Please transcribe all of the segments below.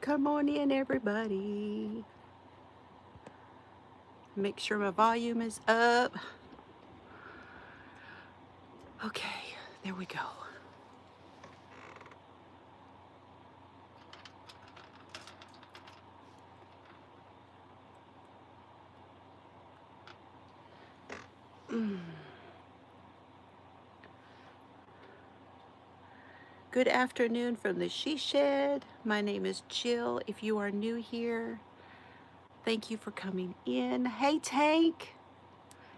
Come on in, everybody. Make sure my volume is up. Okay, there we go. Good afternoon from the She Shed. My name is Jill. If you are new here, thank you for coming in. Hey, Tank.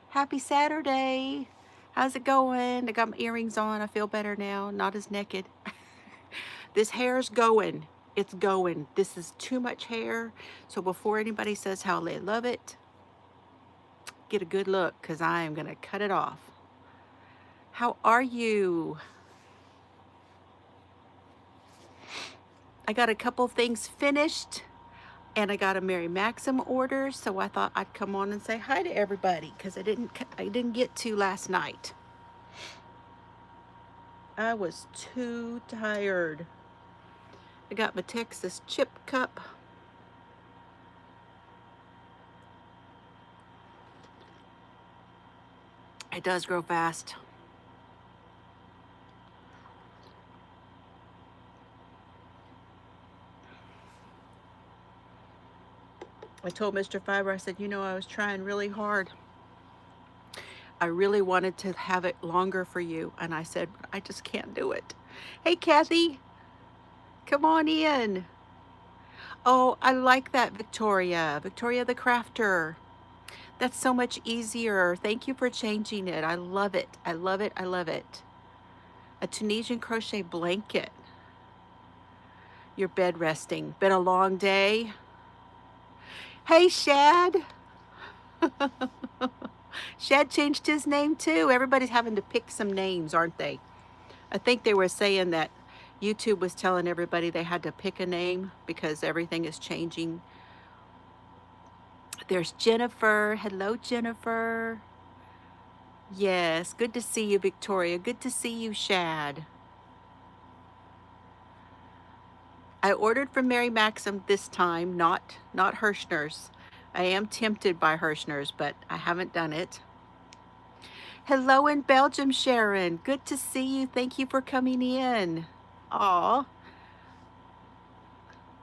Happy Saturday. How's it going? I got my earrings on. I feel better now. Not as naked. This hair's going. It's going. This is too much hair. So before anybody says how they love it, get a good look because I am going to cut it off. How are you? I got a couple things finished and I got a Mary Maxim order, so I thought I'd come on and say hi to everybody because I didn't get to last night. I was too tired. I got my Texas chip cup. It does grow fast. I told Mr. Fiber, I said, you know, I was trying really hard. I really wanted to have it longer for you. And I said, I just can't do it. Hey, Kathy, come on in. Oh, I like that, Victoria. Victoria the Crafter. That's so much easier. Thank you for changing it. I love it. I love it. I love it. A Tunisian crochet blanket. Your bed resting. Been a long day. Hey, Shad. Shad changed his name too. Everybody's having to pick some names, aren't they? I think they were saying that YouTube was telling everybody they had to pick a name because everything is changing. There's Jennifer. Hello, Jennifer. Yes, good to see you, Victoria. Good to see you, Shad. I ordered from Mary Maxim this time, not Hirschner's. I am tempted by Hirschner's, but I haven't done it. Hello in Belgium, Sharon. Good to see you. Thank you for coming in. Aw.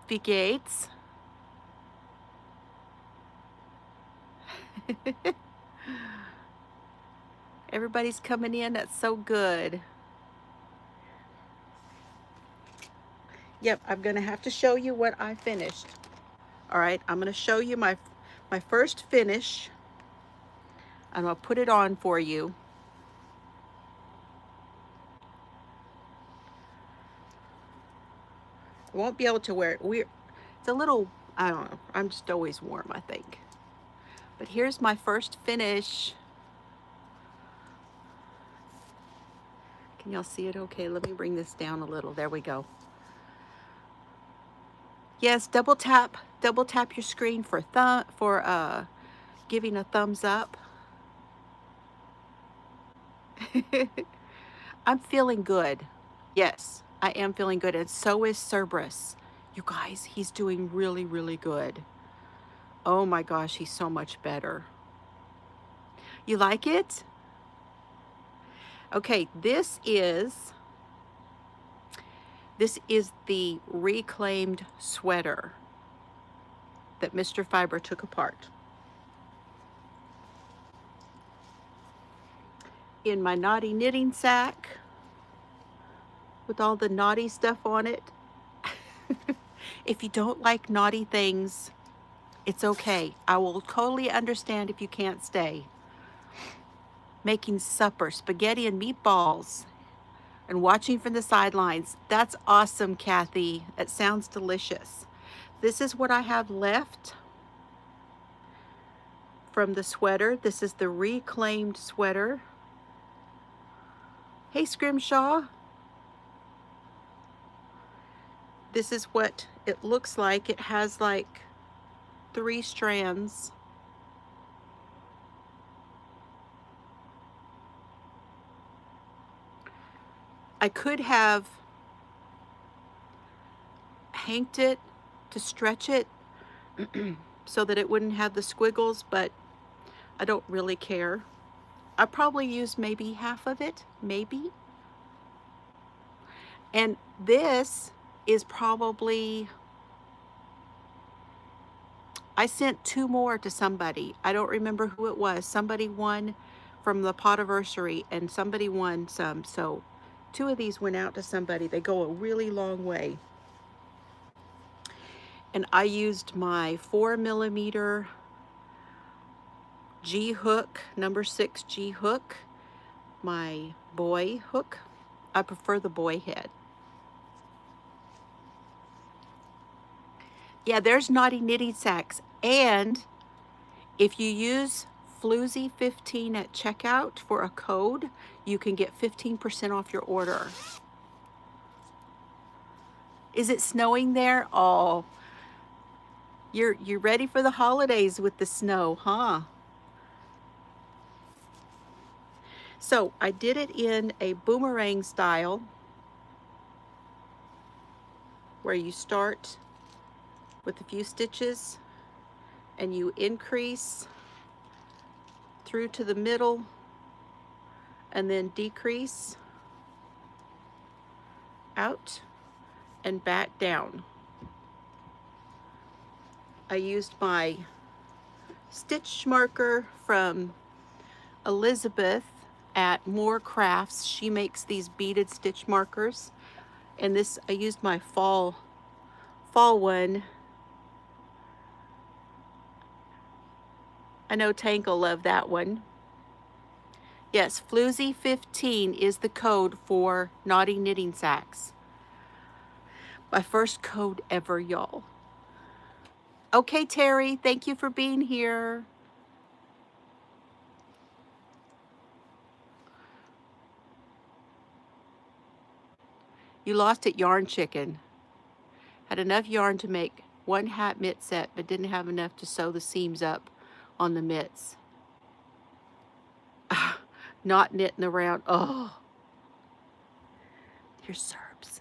Wie geht's? Everybody's coming in. That's so good. Yep, I'm going to have to show you what I finished. All right, I'm going to show you my first finish. I'm going to put it on for you. I won't be able to wear it. It's a little, I don't know. I'm just always warm, I think. But here's my first finish. Can y'all see it okay? Let me bring this down a little. There we go. Yes, double tap your screen for giving a thumbs up. I'm feeling good. Yes, I am feeling good, and so is Cerberus. You guys, he's doing really, really good. Oh my gosh, he's so much better. You like it? Okay, this is the reclaimed sweater that Mr. Fiber took apart. In my naughty knitting sack with all the naughty stuff on it. If you don't like naughty things, it's okay. I will totally understand if you can't stay. Making supper, spaghetti and meatballs, and watching from the sidelines. That's awesome, Kathy. That sounds delicious. This is what I have left from the sweater. This is the reclaimed sweater. Hey, Scrimshaw. This is what it looks like. It has like 3 strands. I could have hanged it to stretch it so that it wouldn't have the squiggles, but I don't really care. I probably used maybe half of it, maybe. And this is probably, I sent 2 more to somebody. I don't remember who it was. Somebody won from the Potiversary and somebody won some. So 2 of these went out to somebody. They go a really long way. And I used my 4mm G hook, number 6 G hook, my boy hook. I prefer the boy head. Yeah, there's Naughty Knitting Sacks. And if you use Floozie15 at checkout for a code, you can get 15% off your order. Is it snowing there? Oh, you're ready for the holidays with the snow, huh? So I did it in a boomerang style where you start with a few stitches and you increase through to the middle and then decrease out and back down. I used my stitch marker from Elizabeth at More Crafts. She makes these beaded stitch markers, and this I used my fall one. I know Tank will love that one. Yes, Floozie15 is the code for Naughty Knitting Sacks. My first code ever, y'all. Okay, Terry, thank you for being here. You lost at Yarn Chicken. Had enough yarn to make 1 hat mitt set, but didn't have enough to sew the seams up on the mitts. Not knitting around. Oh, you're Serbs.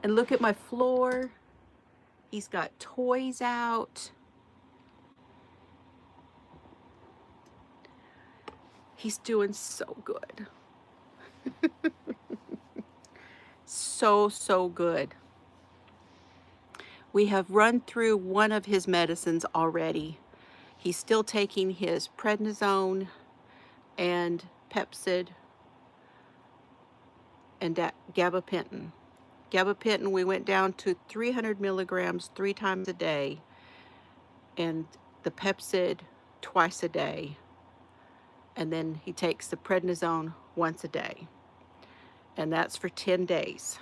And look at my floor. He's got toys out. He's doing so good. So good. We have run through one of his medicines already. He's still taking his prednisone and Pepsid and gabapentin. Gabapentin, we went down to 300 milligrams 3 times a day, and the Pepsid twice a day. And then he takes the prednisone once a day. And that's for 10 days.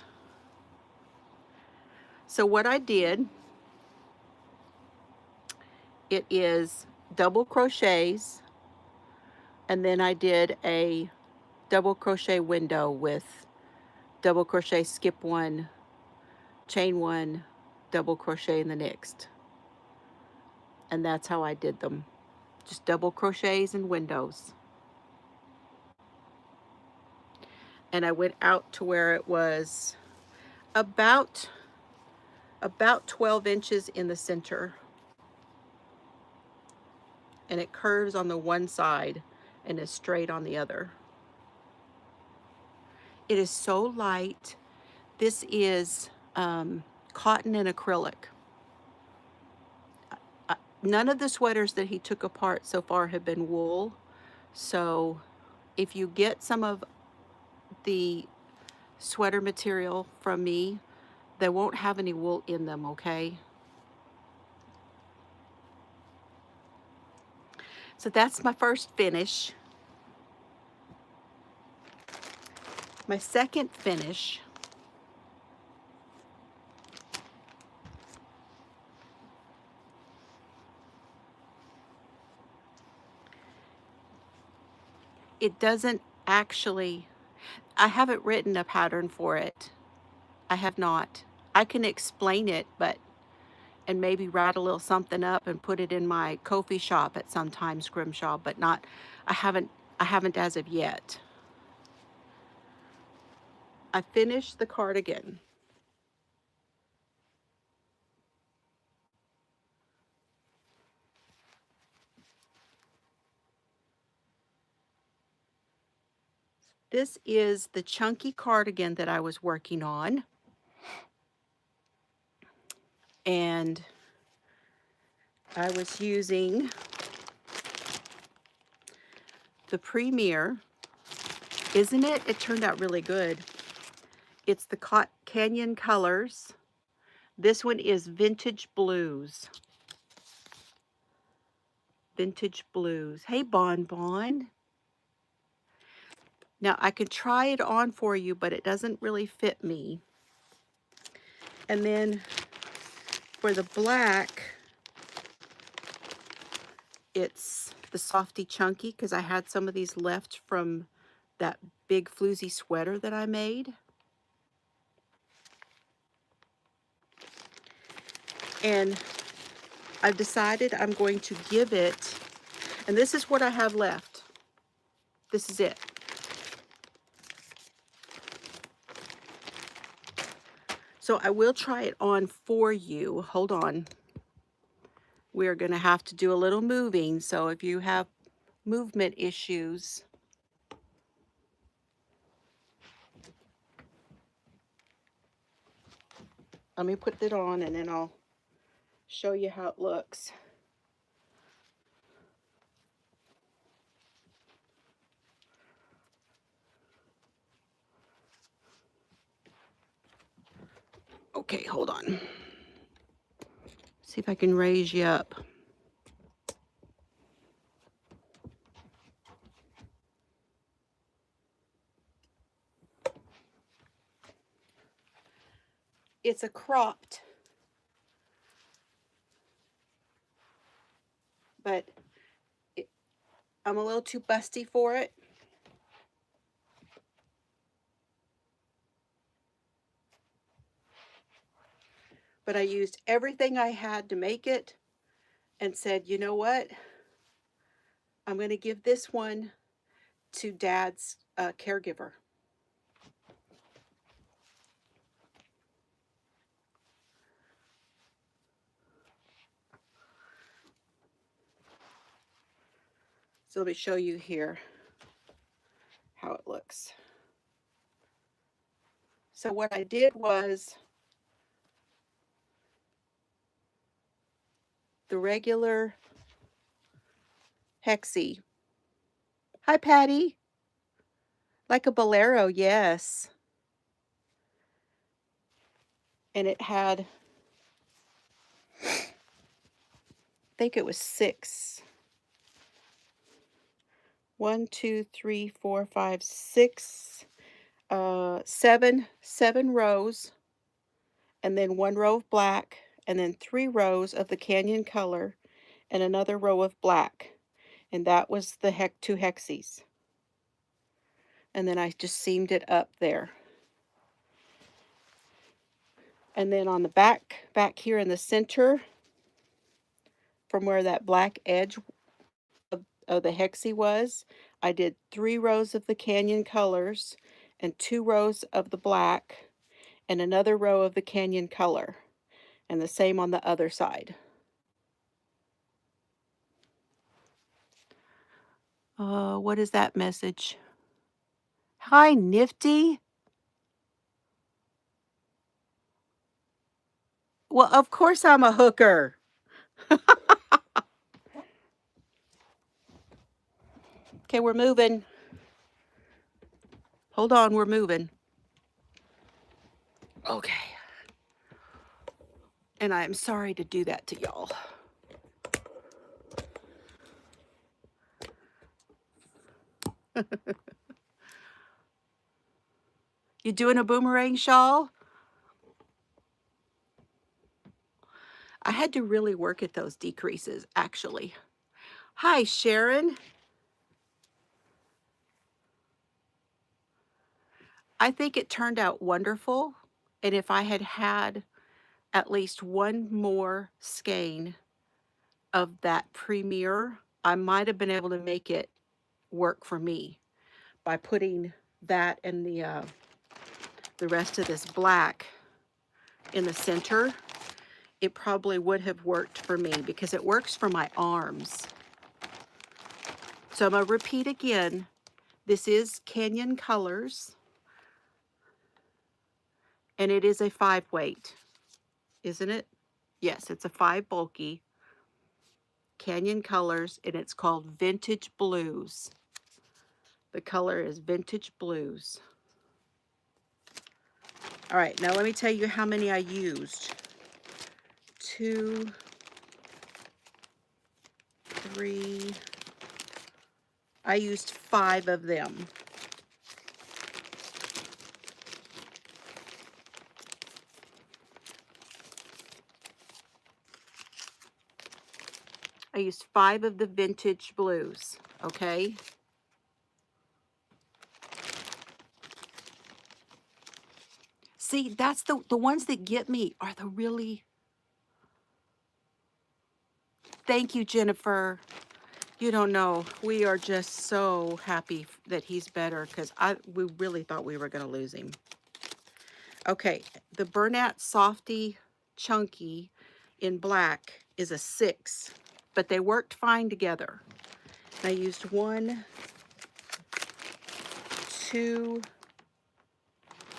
So what I did, it is double crochets, and then I did a double crochet window with double crochet, skip 1, chain 1, double crochet in the next. And that's how I did them. Just double crochets and windows. And I went out to where it was about 12 inches in the center. And it curves on the one side and is straight on the other. It is so light. This is cotton and acrylic. None of the sweaters that he took apart so far have been wool. So if you get some of the sweater material from me, they won't have any wool in them, okay? So that's my first finish. My second finish it doesn't actually, I haven't written a pattern for it. I have not. I can explain it, and maybe write a little something up and put it in my Ko-fi shop at some time, Scrimshaw, but not, I haven't as of yet. I finished the cardigan. This is the chunky cardigan that I was working on. And I was using the Premier. Isn't it? It turned out really good. It's the Canyon Colors. This one is Vintage Blues. Vintage Blues. Hey, Bon Bon. Now, I could try it on for you, but it doesn't really fit me. And then for the black, it's the Softy Chunky, because I had some of these left from that big Floozie sweater that I made. And I've decided I'm going to give it, and this is what I have left. This is it. So I will try it on for you. Hold on. We're going to have to do a little moving. So if you have movement issues, let me put it on and then I'll show you how it looks. Okay, hold on. See if I can raise you up. It's a cropped, but I'm a little too busty for it. But I used everything I had to make it and said, you know what? I'm going to give this one to Dad's caregiver. So let me show you here how it looks. So what I did was the regular hexie. Hi, Patty. Like a bolero, yes. And it had, I think it was 6. 1, 2, 3, 4, 5, 6, 7 rows, and then 1 row of black, and then 3 rows of the Canyon color, and another row of black. And that was the 2 hexies. And then I just seamed it up there. And then on the back here in the center, from where that black edge of the hexie was, I did 3 rows of the Canyon colors and 2 rows of the black and another row of the Canyon color, and the same on the other side. What is that message? Hi, Nifty. Well, of course I'm a hooker. Okay, we're moving. Hold on, we're moving. Okay. And I am sorry to do that to y'all. You doing a boomerang shawl? I had to really work at those decreases, actually. Hi, Sharon. I think it turned out wonderful. And if I had had at least one more skein of that Premier, I might have been able to make it work for me by putting that and the the rest of this black in the center, it probably would have worked for me because it works for my arms. So I'm going to repeat again. This is Canyon Colors, and it is a 5 weight, isn't it? Yes, it's a 5 bulky Canyon Colors, and it's called Vintage Blues. The color is Vintage Blues. All right, now let me tell you how many I used. 2, 3, I used 5 of them. I used 5 of the Vintage Blues, okay? See, that's the ones that get me are the really... Thank you, Jennifer. You don't know. We are just so happy that he's better because we really thought we were going to lose him. Okay, the Bernat Softy Chunky in black is a 6, but they worked fine together. I used 1, 2,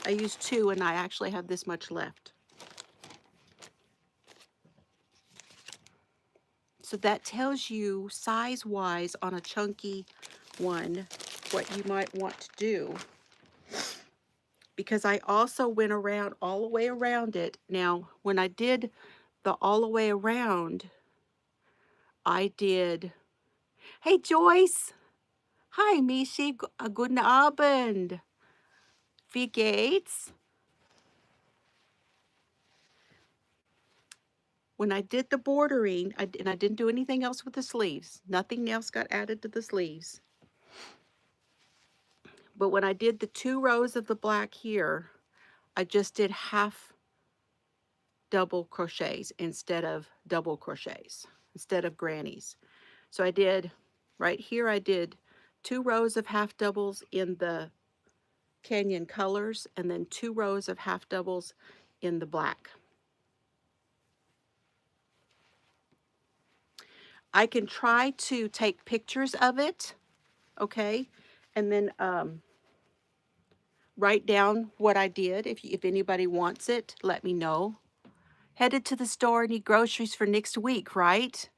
I used 2, and I actually have this much left. So that tells you size-wise on a chunky one what you might want to do. Because I also went around all the way around it. Now, when I did the all the way around, I did... Hey, Joyce! Hi, Mishi. Guten Abend. Wie geht's? When I did the bordering, and I didn't do anything else with the sleeves. Nothing else got added to the sleeves. But when I did the 2 rows of the black here, I just did half double crochets instead of double crochets, instead of grannies. So I did, right here I did 2 rows of half doubles in the Canyon Colors, and then 2 rows of half doubles in the black. I can try to take pictures of it, okay, and then write down what I did. If anybody wants it, let me know. Headed to the store, need groceries for next week, right?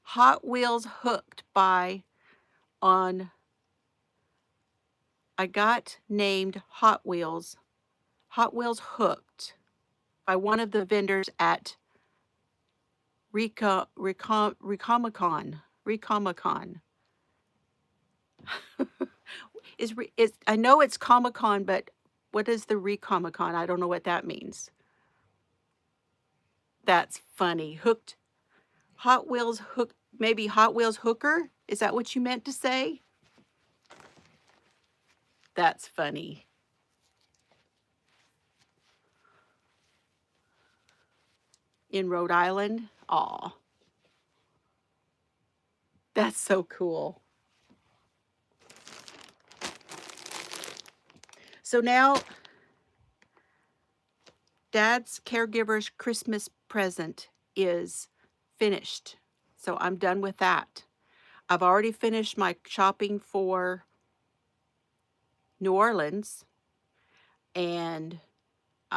Hot Wheels Hooked by I got named Hot Wheels Hooked by one of the vendors at Recomicon. I know it's Comic-Con, but what is the Recomicon? I don't know what that means. That's funny. Hooked. Hot Wheels Hook. Maybe Hot Wheels Hooker? Is that what you meant to say? That's funny. In Rhode Island? Aw. That's so cool. So now, Dad's Caregiver's Christmas present is finished. So I'm done with that. I've already finished my shopping for New Orleans. And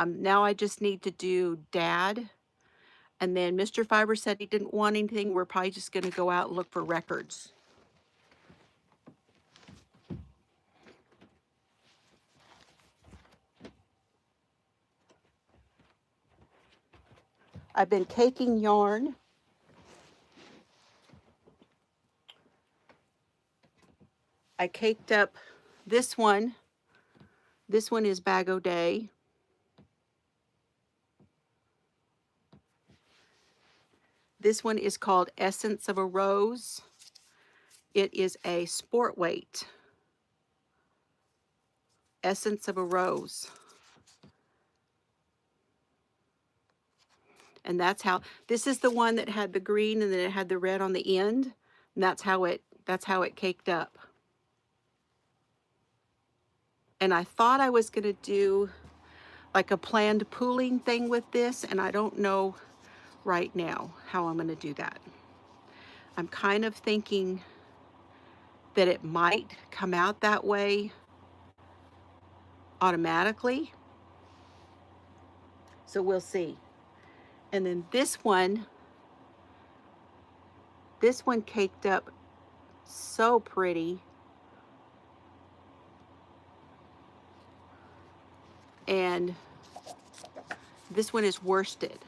now I just need to do Dad. And then Mr. Fiber said he didn't want anything. We're probably just going to go out and look for records. I've been caking yarn. I caked up this one. This one is Bag O' Day. This one is called Essence of a Rose. It is a sport weight. Essence of a Rose. And that's how, this is the one that had the green and then it had the red on the end. And that's how it caked up. And I thought I was going to do like a planned pooling thing with this, and I don't know right now how I'm going to do that. I'm kind of thinking that it might come out that way automatically. So we'll see. And then this one caked up so pretty. And this one is worsted.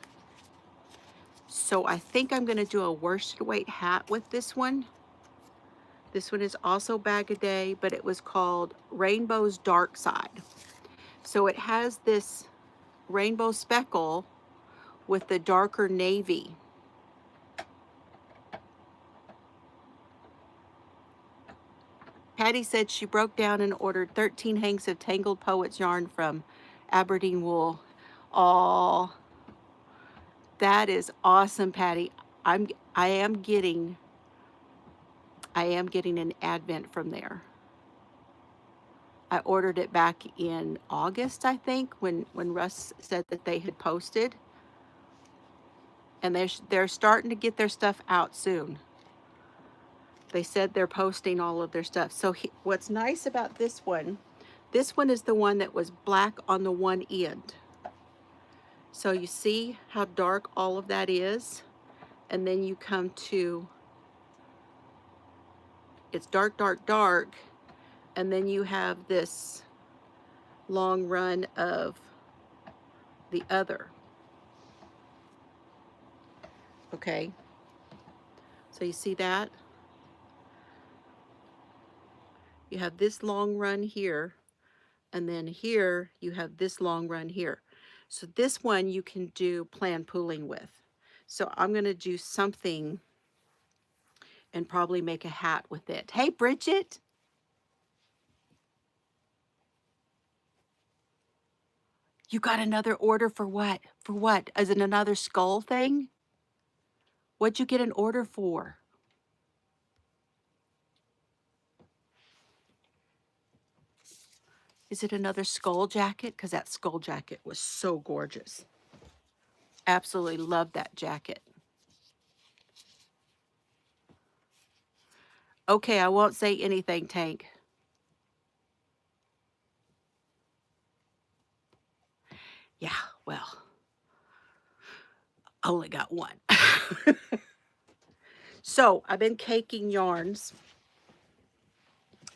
So I think I'm going to do a worsted weight hat with this one. This one is also Bag a Day, but it was called Rainbow's Dark Side. So it has this rainbow speckle with the darker navy. Patty said she broke down and ordered 13 hanks of Tangled Poets yarn from Aberdeen Wool. Oh, that is awesome, Patty. I am getting an advent from there. I ordered it back in August, I think, when Russ said that they had posted. And they're starting to get their stuff out soon. They said they're posting all of their stuff. So what's nice about this one is the one that was black on the one end. So you see how dark all of that is? And then you come to, it's dark, dark, dark. And then you have this long run of the other. Okay. So you see that? You have this long run here, and then here you have this long run here. So this one you can do plan pooling with. So I'm going to do something and probably make a hat with it. Hey, Bridget. You got another order for what? For what? Is it another skull thing? What'd you get an order for? Is it another skull jacket? Because that skull jacket was so gorgeous. Absolutely love that jacket. Okay, I won't say anything, Tank. Yeah, well, I only got one. So I've been caking yarns,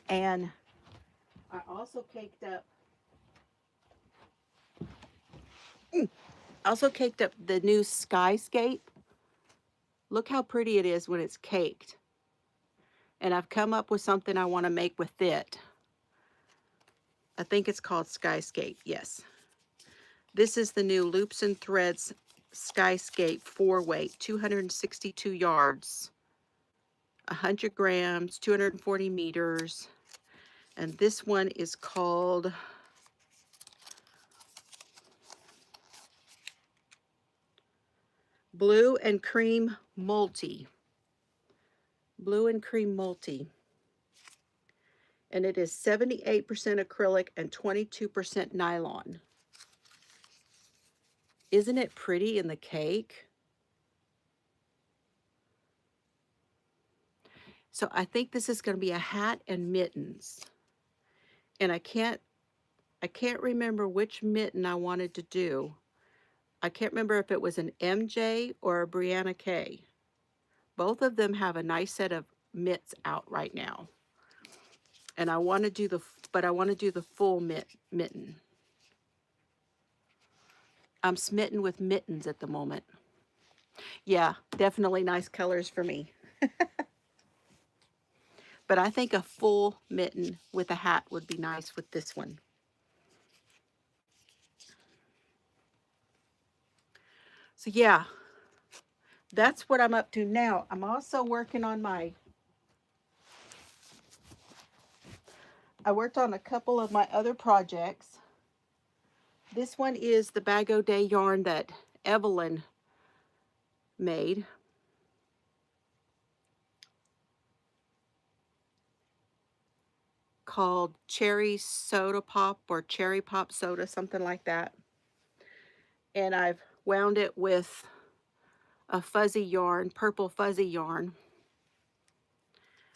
and I also caked up the new Skyscape. Look how pretty it is when it's caked. And I've come up with something I want to make with it. I think it's called Skyscape, yes. This is the new Loops and Threads Skyscape 4-weight, 262 yards, 100 grams, 240 meters. And this one is called Blue and Cream Multi. Blue and Cream Multi. And it is 78% acrylic and 22% nylon. Isn't it pretty in the cake? So I think this is going to be a hat and mittens. And I can't remember which mitten I wanted to do. I can't remember if it was an MJ or a Brianna K. Both of them have a nice set of mitts out right now. And I want to do the full mitten. I'm smitten with mittens at the moment. Yeah, definitely nice colors for me. But I think a full mitten with a hat would be nice with this one. So yeah, that's what I'm up to now. I'm also working on I worked on a couple of my other projects. This one is the Bag O' Day yarn that Evelyn made. called Cherry Soda Pop or Cherry Pop Soda, something like that. And I've wound it with a fuzzy yarn, purple fuzzy yarn.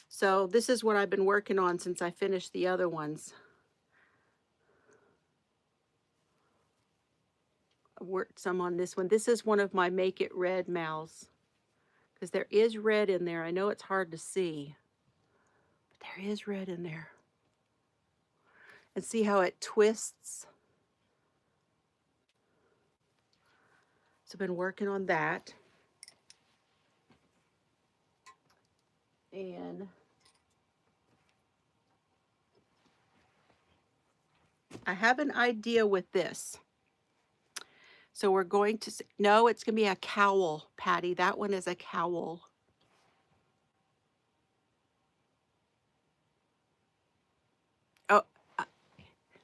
So this is what I've been working on since I finished the other ones. I worked some on this one. This is one of my Make It Red mouths, because there is red in there. I know it's hard to see, but there is red in there. And see how it twists? So I've been working on that. And I have an idea with this. So we're going to, no, it's going to be a cowl, Patty. That one is a cowl. Oh,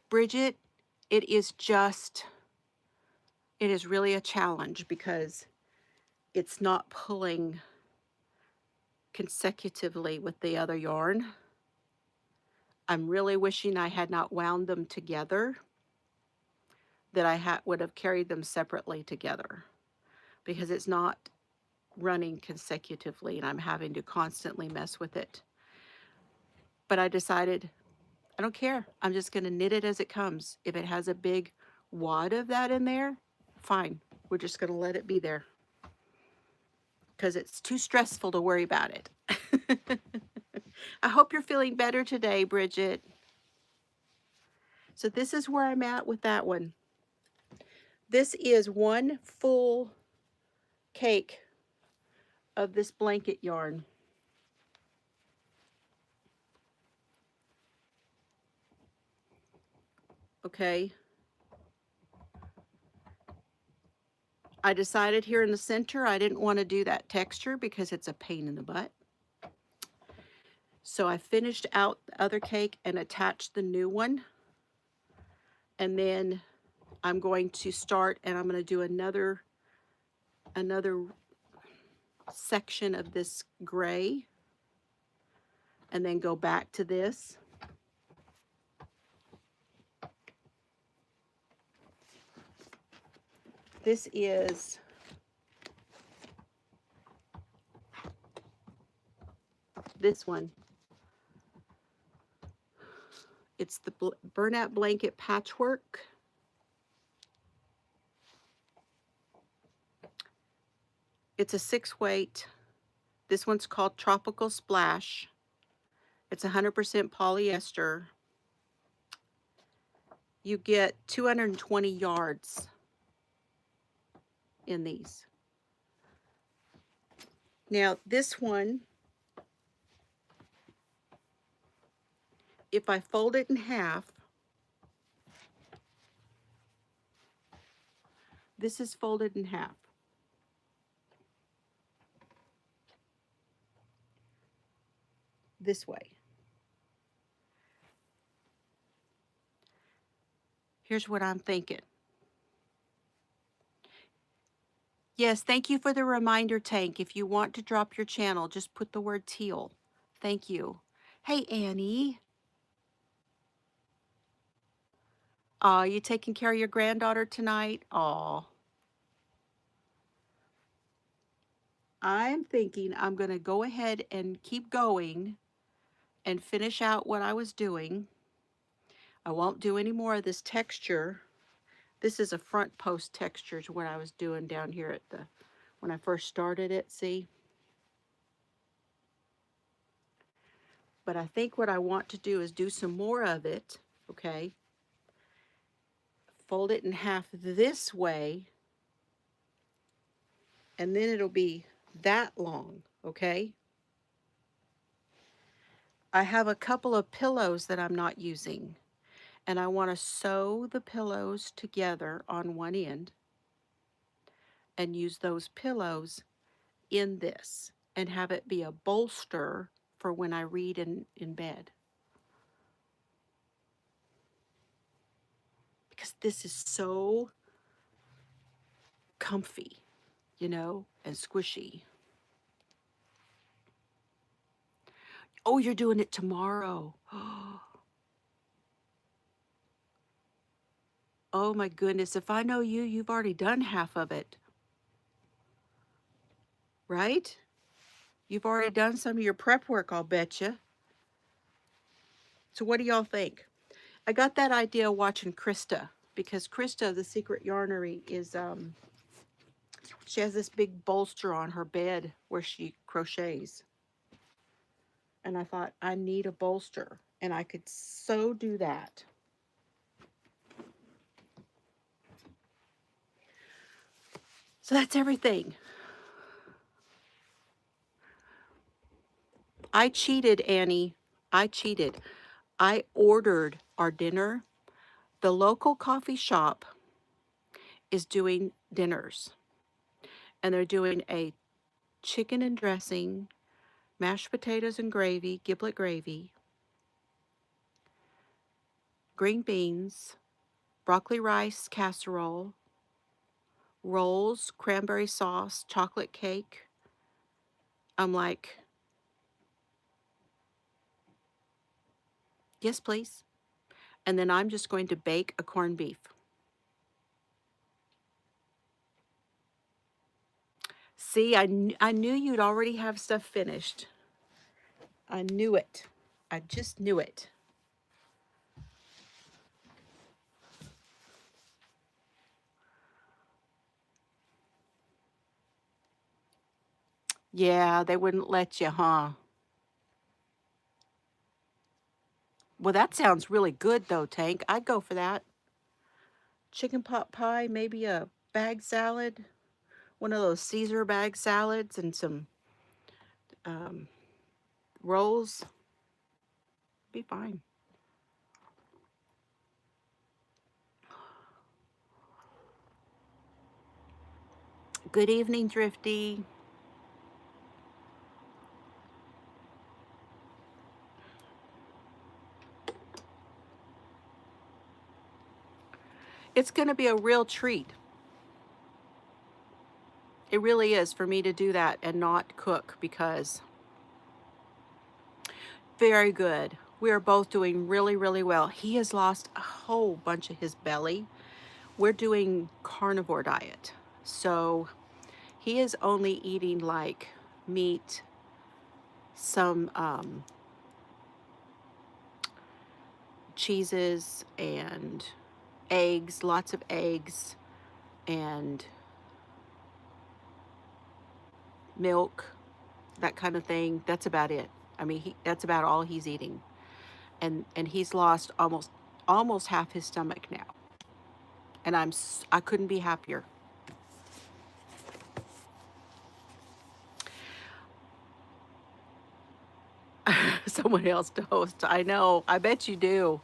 Bridget, it is really a challenge because it's not pulling consecutively with the other yarn. I'm really wishing I had not wound them together, that I would have carried them separately together, because it's not running consecutively and I'm having to constantly mess with it. But I decided, I don't care. I'm just going to knit it as it comes. If it has a big wad of that in there, fine. We're just going to let it be there, because it's too stressful to worry about it. I hope you're feeling better today, Bridget. So this is where I'm at with that one. This is one full cake of this blanket yarn. Okay. I decided here in the center I didn't want to do that texture because it's a pain in the butt. So I finished out the other cake and attached the new one. And then I'm going to start, and I'm going to do another section of this gray, and then go back to this. This is this one. It's the burnout blanket patchwork. It's a 6-weight. This one's called Tropical Splash. It's 100% polyester. You get 220 yards in these. Now this one, if I fold it in half, this is folded in half. This way. Here's what I'm thinking. Yes, thank you for the reminder, Tank. If you want to drop your channel, just put the word teal. Thank you. Hey, Annie. You taking care of your granddaughter tonight? Aw. I'm thinking I'm going to go ahead and keep going and finish out what I was doing. I won't do any more of this texture. This is a front post texture to what I was doing down here at when I first started it, see? But I think what I want to do is do some more of it, okay? Fold it in half this way, and then it'll be that long, okay? I have a couple of pillows that I'm not using, and I want to sew the pillows together on one end and use those pillows in this and have it be a bolster for when I read in bed. Because this is so comfy, you know, and squishy. Oh, you're doing it tomorrow. Oh my goodness, if I know you, you've already done half of it, right? You've already done some of your prep work, I'll bet you. So what do y'all think? I got that idea watching Krista, because Krista, the Secret Yarnery, is she has this big bolster on her bed where she crochets. And I thought, I need a bolster, and I could so do that. So that's everything. I cheated, Annie. I cheated. I ordered our dinner. The local coffee shop is doing dinners, and they're doing a chicken and dressing, mashed potatoes and gravy, giblet gravy, green beans, broccoli rice casserole, rolls, cranberry sauce, chocolate cake. I'm like, yes, please. And then I'm just going to bake a corned beef. See, I knew you'd already have stuff finished. I knew it. I just knew it. Yeah, they wouldn't let you, huh? Well, that sounds really good, though, Tank. I'd go for that. Chicken pot pie, maybe a bag salad, one of those Caesar bag salads, and some rolls. Be fine. Good evening, Thrifty. It's going to be a real treat. It really is for me to do that and not cook, because very good. We are both doing really, really well. He has lost a whole bunch of his belly. We're doing carnivore diet. So he is only eating like meat, some cheeses and eggs, lots of eggs, and milk, that kind of thing. That's about it. I mean, that's about all he's eating. And he's lost almost half his stomach now. And I couldn't be happier. Someone else to host. I know. I bet you do.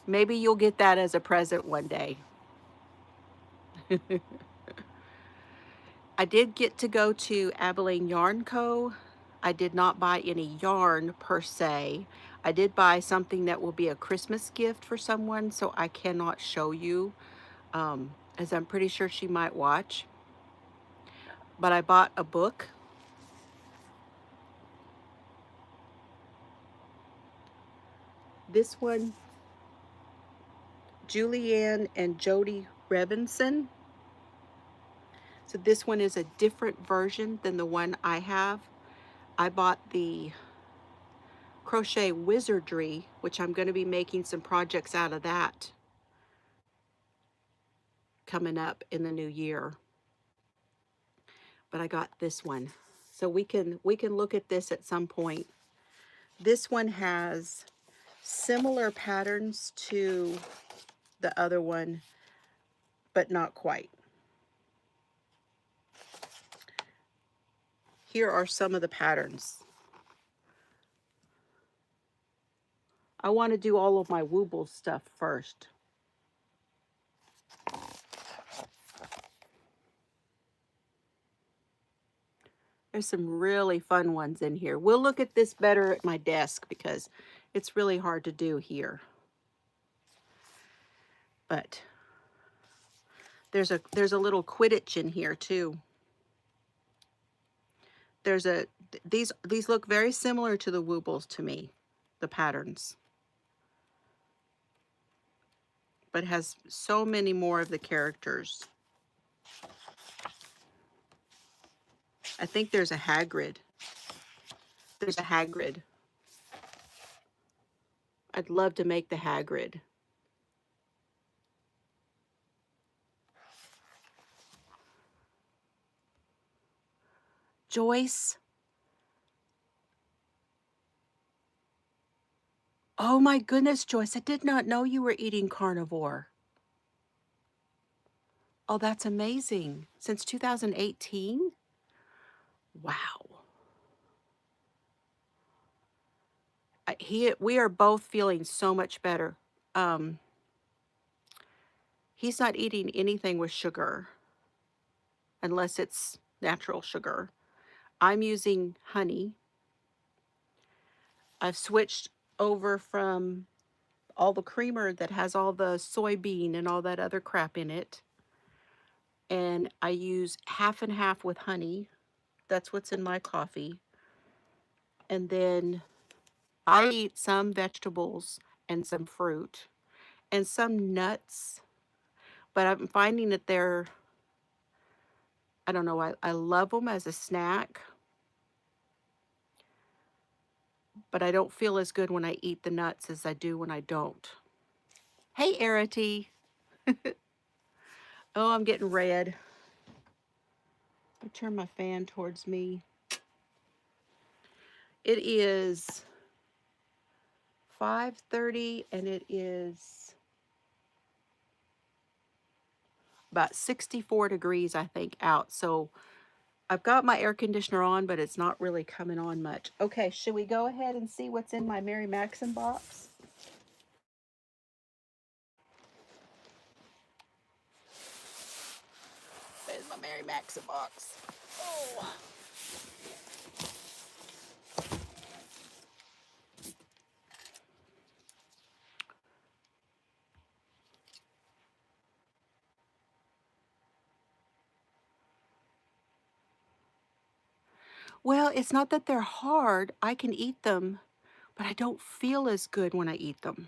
Maybe you'll get that as a present one day. I did get to go to Abilene Yarn Co. I did not buy any yarn per se. I did buy something that will be a Christmas gift for someone, so I cannot show you, as I'm pretty sure she might watch. But I bought a book. This one, Julianne and Jody Robinson. So this one is a different version than the one I have. I bought the Crochet Wizardry, which I'm going to be making some projects out of that coming up in the new year. But I got this one. So we can look at this at some point. This one has similar patterns to the other one, but not quite. Here are some of the patterns. I want to do all of my Wooble stuff first. There's some really fun ones in here. We'll look at this better at my desk because it's really hard to do here. But there's a little Quidditch in here too. These look very similar to the Woobles to me, the patterns. but has so many more of the characters. I think there's a Hagrid. There's a Hagrid. I'd love to make the Hagrid. Joyce. Oh my goodness, Joyce, I did not know you were eating carnivore. Oh, that's amazing. Since 2018? Wow. We are both feeling so much better. He's not eating anything with sugar unless it's natural sugar. I'm using honey. I've switched over from all the creamer that has all the soybean and all that other crap in it. And I use half and half with honey. That's what's in my coffee. And then I eat some vegetables and some fruit and some nuts. But I'm finding that I don't know, I love them as a snack. But I don't feel as good when I eat the nuts as I do when I don't. Hey, Arity. Oh, I'm getting red. I'll turn my fan towards me. It is 5:30 and it is about 64 degrees, I think, out. So I've got my air conditioner on, but it's not really coming on much. Okay, should we go ahead and see what's in my Mary Maxim box? There's my Mary Maxim box. Oh. Well, it's not that they're hard. I can eat them, but I don't feel as good when I eat them.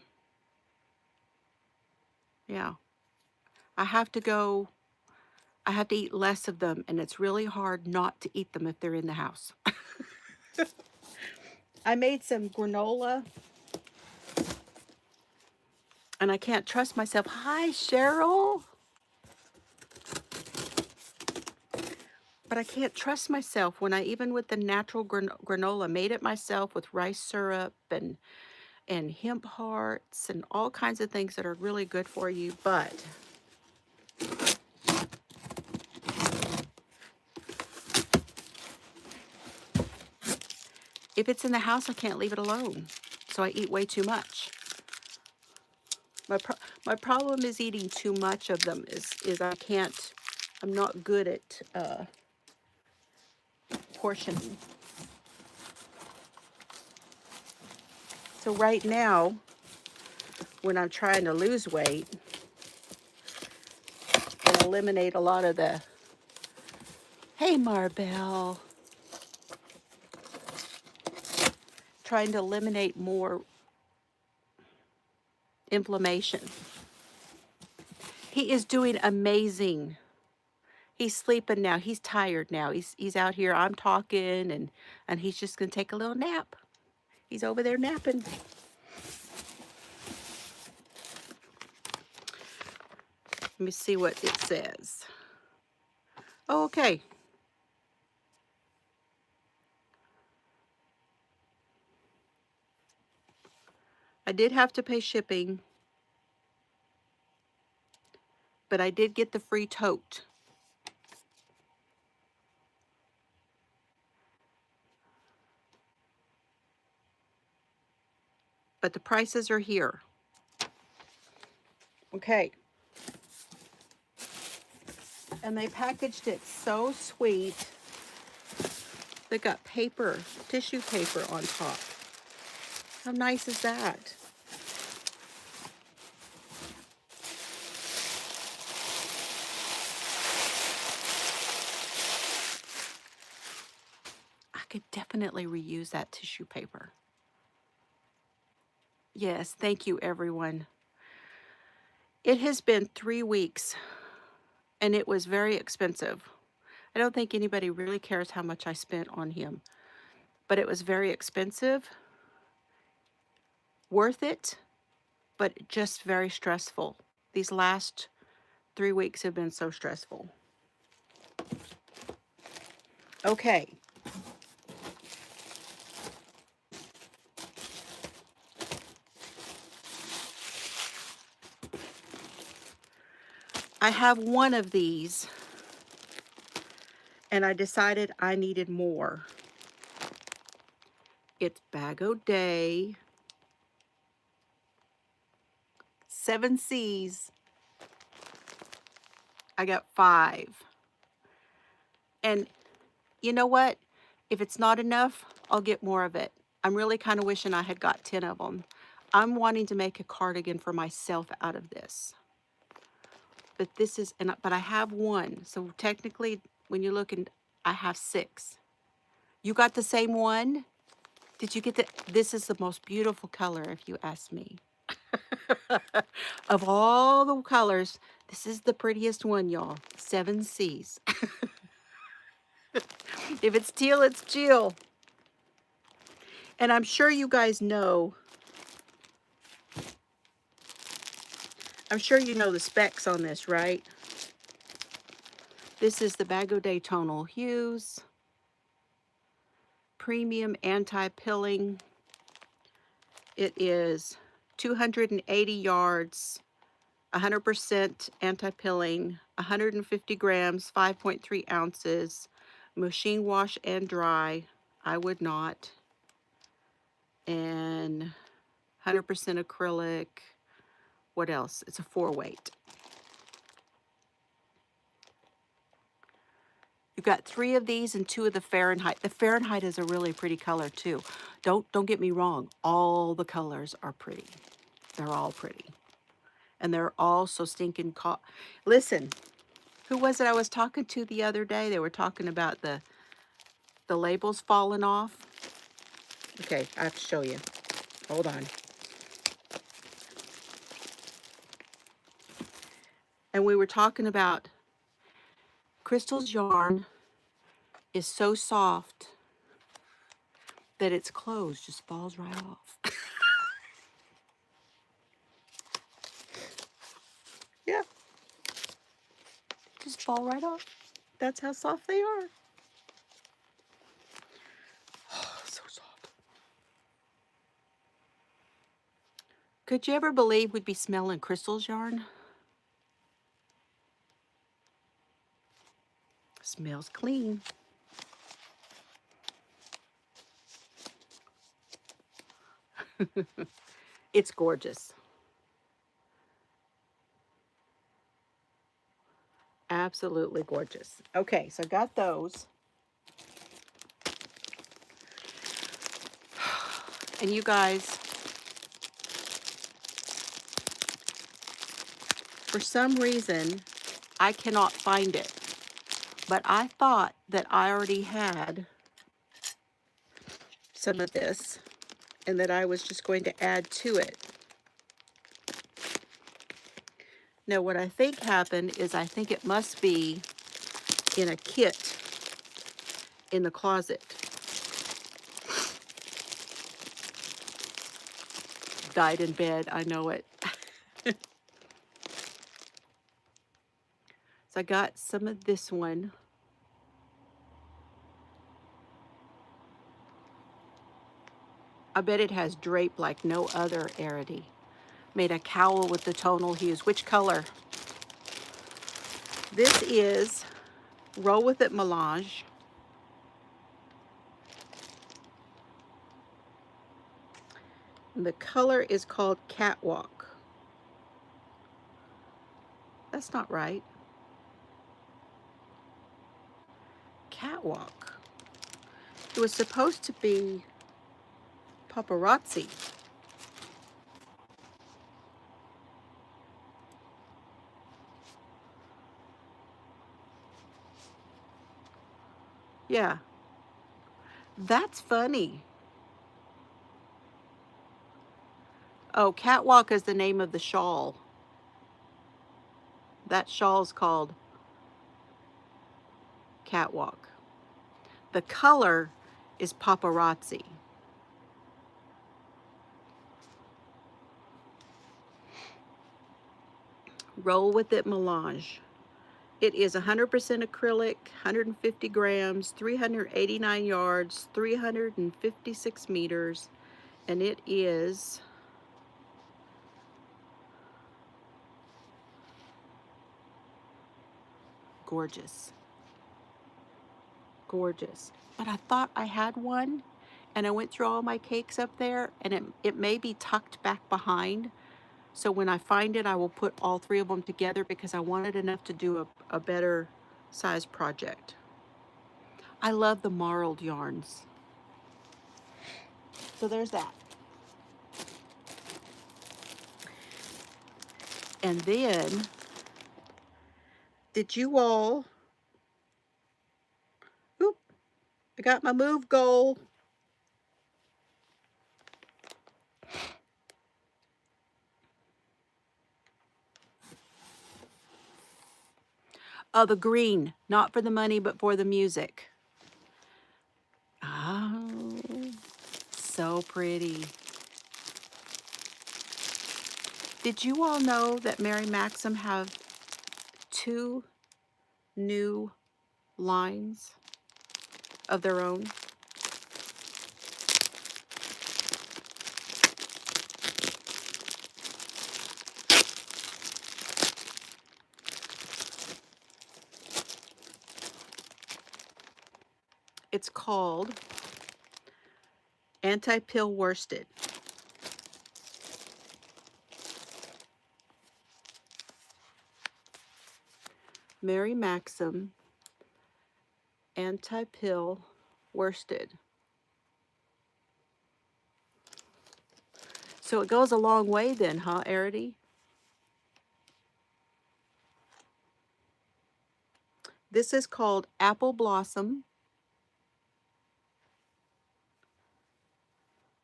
Yeah. I have to eat less of them, and it's really hard not to eat them if they're in the house. I made some granola, and I can't trust myself. Hi, Cheryl. But I can't trust myself when even with the natural granola, made it myself with rice syrup and hemp hearts and all kinds of things that are really good for you. But if it's in the house, I can't leave it alone. So I eat way too much. My problem is eating too much of them is I'm not good at portioning. So right now, when I'm trying to lose weight and eliminate a lot of the, hey Marbell, trying to eliminate more inflammation. He is doing amazing. He's sleeping now. He's tired now. He's out here. I'm talking and he's just gonna take a little nap. He's over there napping. Let me see what it says. Oh, okay. I did have to pay shipping, but I did get the free tote. But the prices are here. Okay. And they packaged it so sweet. They got paper, tissue paper on top. How nice is that? I could definitely reuse that tissue paper. Yes, thank you, everyone. It has been 3 weeks, and it was very expensive. I don't think anybody really cares how much I spent on him, but it was very expensive, worth it, but just very stressful. These last 3 weeks have been so stressful. Okay. I have one of these, and I decided I needed more. It's Bag O' Day, 7 C's. I got 5. And you know what? If it's not enough, I'll get more of it. I'm really kind of wishing I had got 10 of them. I'm wanting to make a cardigan for myself out of this. But this is, but I have 1. So technically, when you're looking, I have 6. You got the same one? Did you get the, this is the most beautiful color, if you ask me. Of all the colors, this is the prettiest one, y'all. 7 C's. If it's teal, it's Jill. And I'm sure you guys know, I'm sure you know the specs on this, right? This is the Bag O' Day Tonal Hues. Premium anti-pilling. It is 280 yards, 100% anti-pilling, 150 grams, 5.3 ounces, machine wash and dry. I would not. And 100% acrylic. What else? It's a 4-weight. You've got 3 of these and 2 of the Fahrenheit. The Fahrenheit is a really pretty color too. Don't get me wrong. All the colors are pretty. They're all pretty. And they're all so stinking Listen, who was it I was talking to the other day? They were talking about the labels falling off. Okay, I have to show you. Hold on. And we were talking about Crystal's yarn is so soft that its clothes just falls right off. Yeah. Just fall right off. That's how soft they are. Oh, so soft. Could you ever believe we'd be smelling Crystal's yarn? Smells clean. It's gorgeous. Absolutely gorgeous. Okay, so I got those. And you guys, for some reason, I cannot find it. But I thought that I already had some of this and that I was just going to add to it. Now, what I think happened is I think it must be in a kit in the closet. Died in bed, I know it. So I got some of this one. I bet it has drape like no other Arity. Made a cowl with the tonal hues. Which color? This is Roll With It Melange. And the color is called Catwalk. That's not right. Catwalk. It was supposed to be Paparazzi. Yeah. That's funny. Oh, Catwalk is the name of the shawl. That shawl is called Catwalk. The color is Paparazzi. Roll with it melange. It is 100% acrylic, 150 grams, 389 yards, 356 meters, and it is gorgeous. Gorgeous. But I thought I had one, and I went through all my cakes up there, and it may be tucked back behind. So when I find it, I will put all three of them together because I wanted enough to do a better size project. I love the marled yarns. So there's that. And then, did you all, oop, I got my move goal. Oh, the green, not for the money, but for the music. Oh, so pretty. Did you all know that Mary Maxim have 2 new lines of their own? It's called Anti-Pill Worsted. Mary Maxim Anti-Pill Worsted. So it goes a long way then, huh, Arity? This is called Apple Blossom.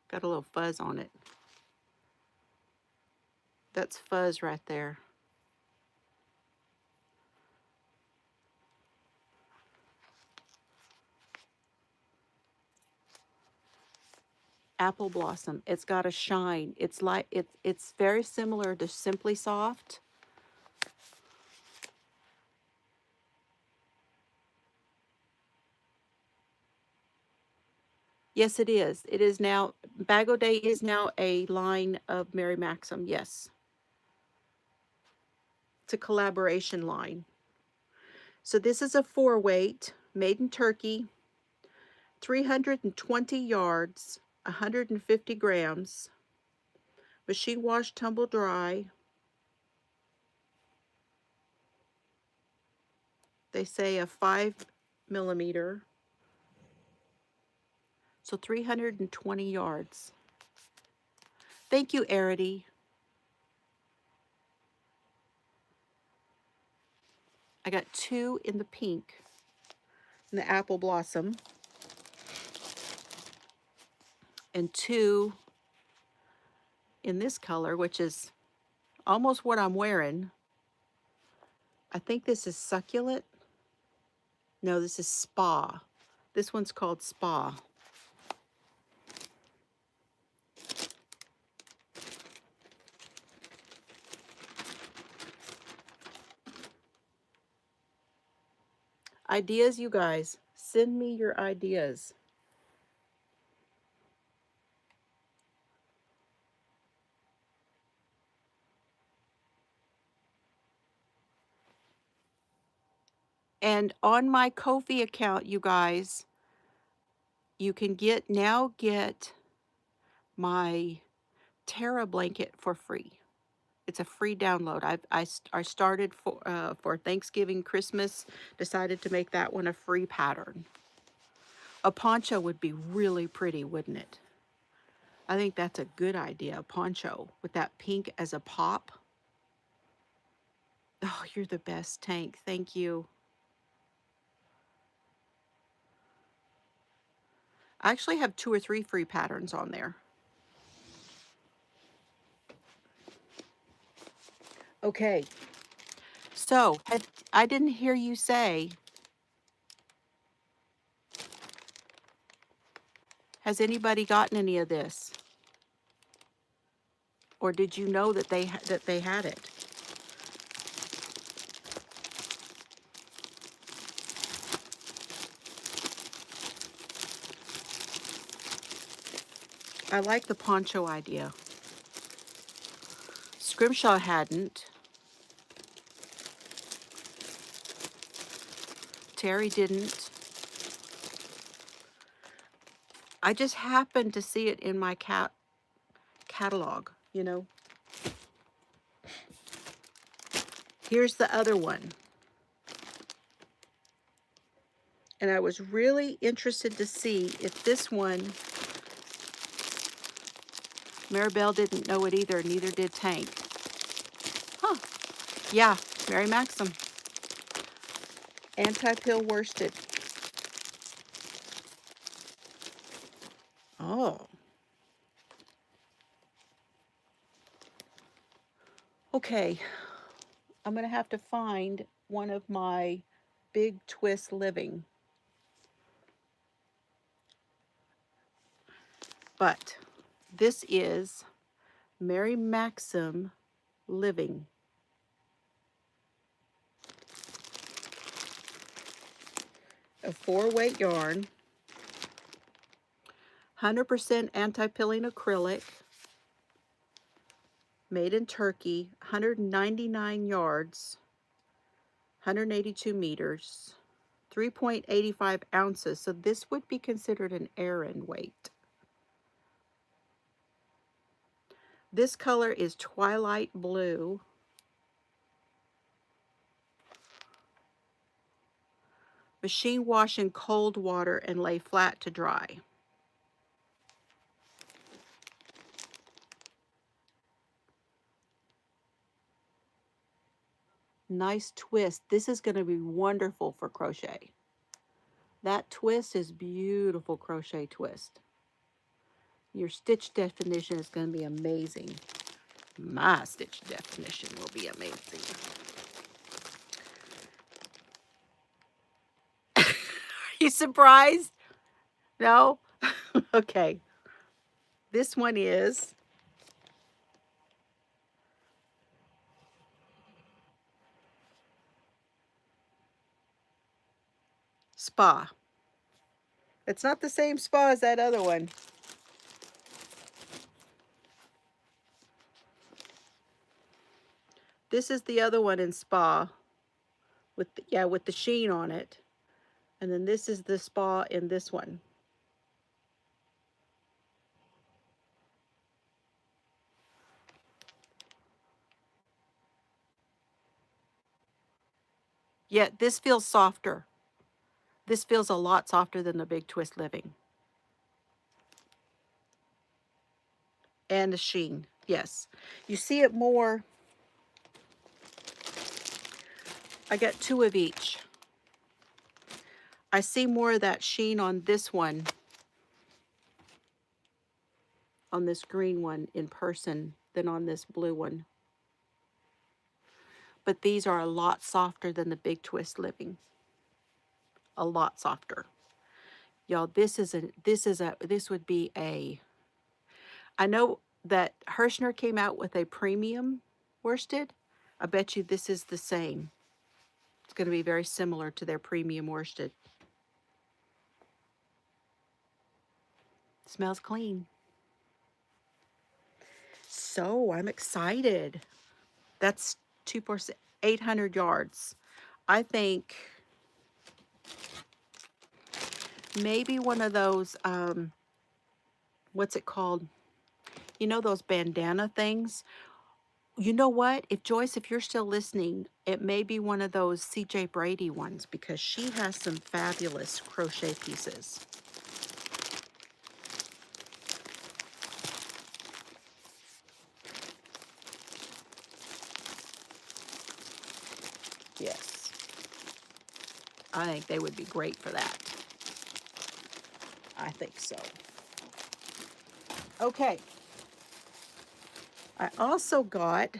Got a little fuzz on it. That's fuzz right there. Apple Blossom. It's got a shine. It's like it's very similar to Simply Soft. Yes, it is. It is now, Bag O' Day is now a line of Mary Maxim, yes. It's a collaboration line. So this is a 4-weight, made in Turkey, 320 yards, 150 grams, machine wash, tumble dry. They say a 5 millimeter. So 320 yards. Thank you, Arity. I got 2 in the pink, in the Apple Blossom, and 2 in this color, which is almost what I'm wearing. I think this is Succulent. No, this is Spa. This one's called Spa. Ideas, you guys. Send me your ideas. And on my Ko-fi account, you guys, you can get my Terra blanket for free. It's a free download. I started for Thanksgiving, Christmas, decided to make that one a free pattern. A poncho would be really pretty, wouldn't it? I think that's a good idea, a poncho with that pink as a pop. Oh, you're the best, Tank. Thank you. I actually have 2 or 3 free patterns on there. Okay. So, I didn't hear you say, has anybody gotten any of this? Or did you know that they had it? I like the poncho idea. Scrimshaw hadn't. Terry didn't. I just happened to see it in my catalog, you know. Here's the other one. And I was really interested to see if this one, Maribel didn't know it either, neither did Tank. Huh. Yeah, Mary Maxim. Anti-pill worsted. Oh. Okay. I'm going to have to find one of my Big Twist Living. But this is Mary Maxim Living. A 4-weight yarn. 100% anti-pilling acrylic. Made in Turkey. 199 yards. 182 meters. 3.85 ounces. So this would be considered an Aran weight. This color is Twilight Blue. Machine wash in cold water and lay flat to dry. Nice twist. This is going to be wonderful for crochet. That twist is beautiful crochet twist. Your stitch definition is going to be amazing. My stitch definition will be amazing. Are you surprised? No? Okay. This one is Spa. It's not the same spa as that other one. This is the other one in Spa with with the sheen on it. And then this is the Spa in this one. Yeah, this feels softer. This feels a lot softer than the Big Twist Living. And the sheen, yes. You see it more. I got 2 of each. I see more of that sheen on this one, on this green one in person, than on this blue one. But these are a lot softer than the Big Twist Living. A lot softer. Y'all, this would be a, I know that Hirschner came out with a premium worsted. I bet you this is the same. It's going to be very similar to their premium worsted. Smells clean. So I'm excited. That's 800 yards. I think maybe one of those, what's it called? You know those bandana things? You know what? If Joyce, if you're still listening, it may be one of those CJ Brady ones because she has some fabulous crochet pieces. Yes. I think they would be great for that. I think so. Okay. I also got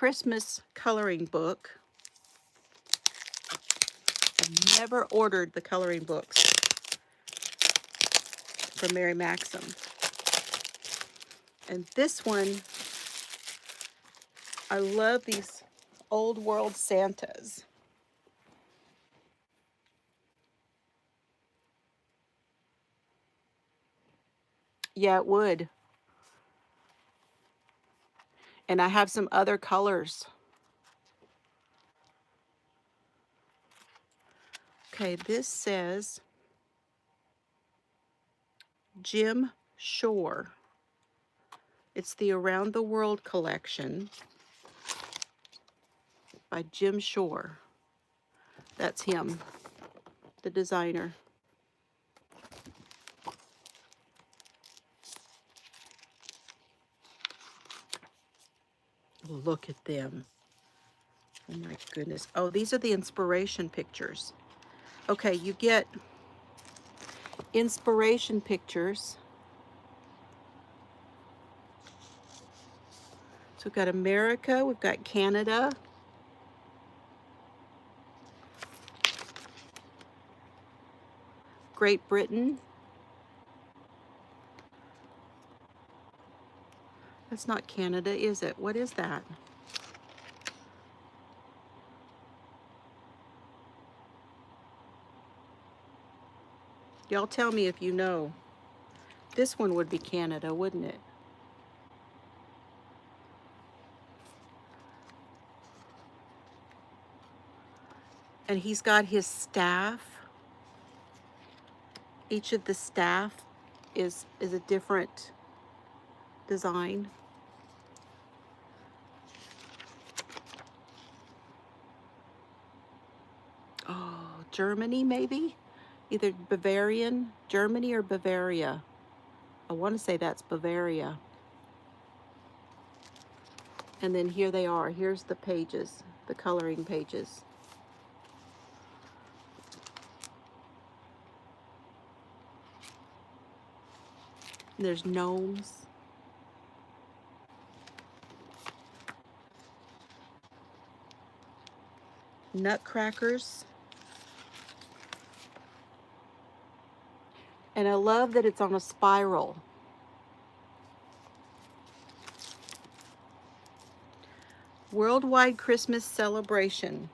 Christmas coloring book. I've never ordered the coloring books from Mary Maxim. And this one, I love these old world Santas. Yeah, it would. And I have some other colors. Okay, this says Jim Shore. It's the Around the World collection by Jim Shore. That's him, the designer. Look at them. Oh my goodness. Oh, these are the inspiration pictures. Okay, you get inspiration pictures. So we've got America, we've got Canada, Great Britain. That's not Canada, is it? What is that? Y'all tell me if you know. This one would be Canada, wouldn't it? And he's got his staff. Each of the staff is a different design. Oh, Germany maybe? Either Bavarian, Germany or Bavaria. I want to say that's Bavaria. And then here they are. Here's the pages, the coloring pages. And there's gnomes. Nutcrackers. And I love that it's on a spiral. Worldwide Christmas Celebration.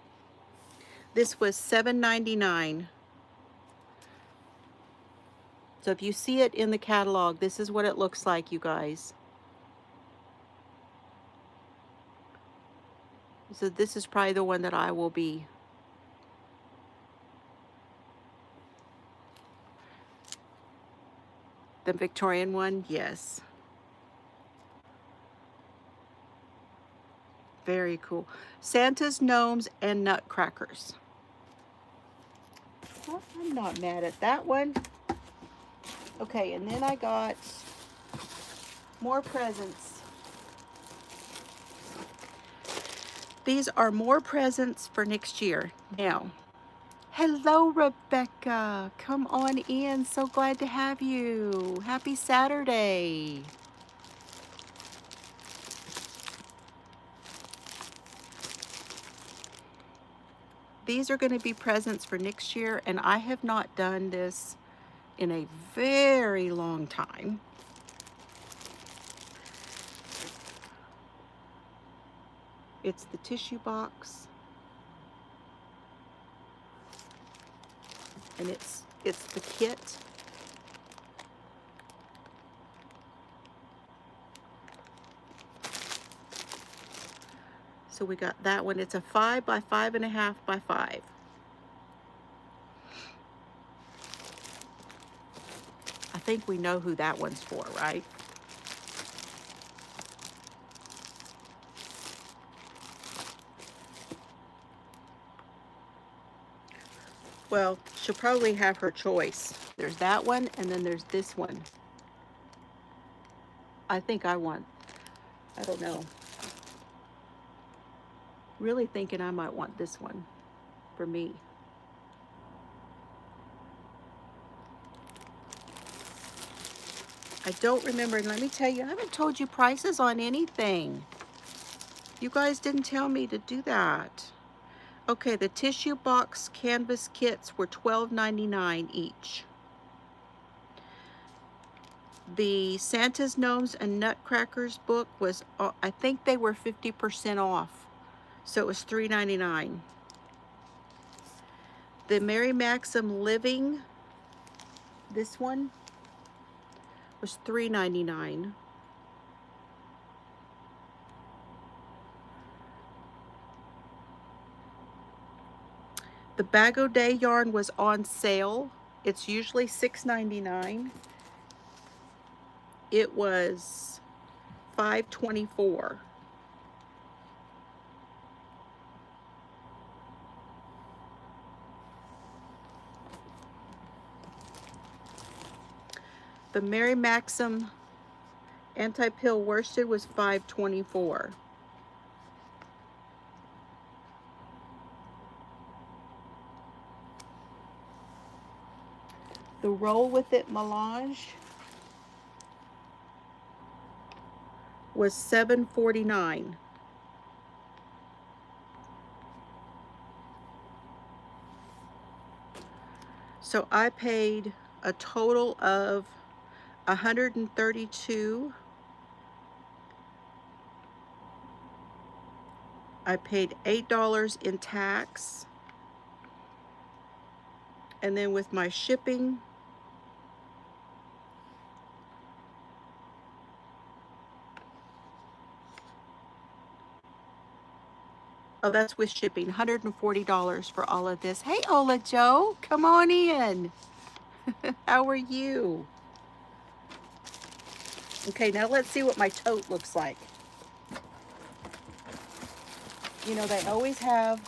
This was $7.99. So if you see it in the catalog, this is what it looks like, you guys. So this is probably the one that I will be. The Victorian one, yes. Very cool. Santa's, gnomes, and nutcrackers. Well, I'm not mad at that one. Okay, and then I got more presents. These are more presents for next year. Now, hello, Rebecca. Come on in. So glad to have you. Happy Saturday. These are going to be presents for next year, and I have not done this in a very long time. It's the tissue box, and it's the kit. So we got that one. It's a 5 by 5.5 by 5. I think we know who that one's for, right? Well, she'll probably have her choice. There's that one, and then there's this one. I think I want, I don't know. Really thinking I might want this one for me. I don't remember, and let me tell you, I haven't told you prices on anything. You guys didn't tell me to do that. Okay, the tissue box canvas kits were $12.99 each. The Santa's Gnomes and Nutcrackers book was, I think they were 50% off. So it was $3.99. The Mary Maxim Living, this one, was $3.99. The Bag O' Day yarn was on sale. It's usually $6.99. It was $5.24. The Mary Maxim anti-pill worsted was $5.24. The Roll With It melange was $7.49. So I paid a total of $132. I paid $8 in tax. And then with my shipping, oh, that's with shipping, $140 for all of this. Hey, Ola Joe, come on in. How are you? Okay, now let's see what my tote looks like. You know, they always have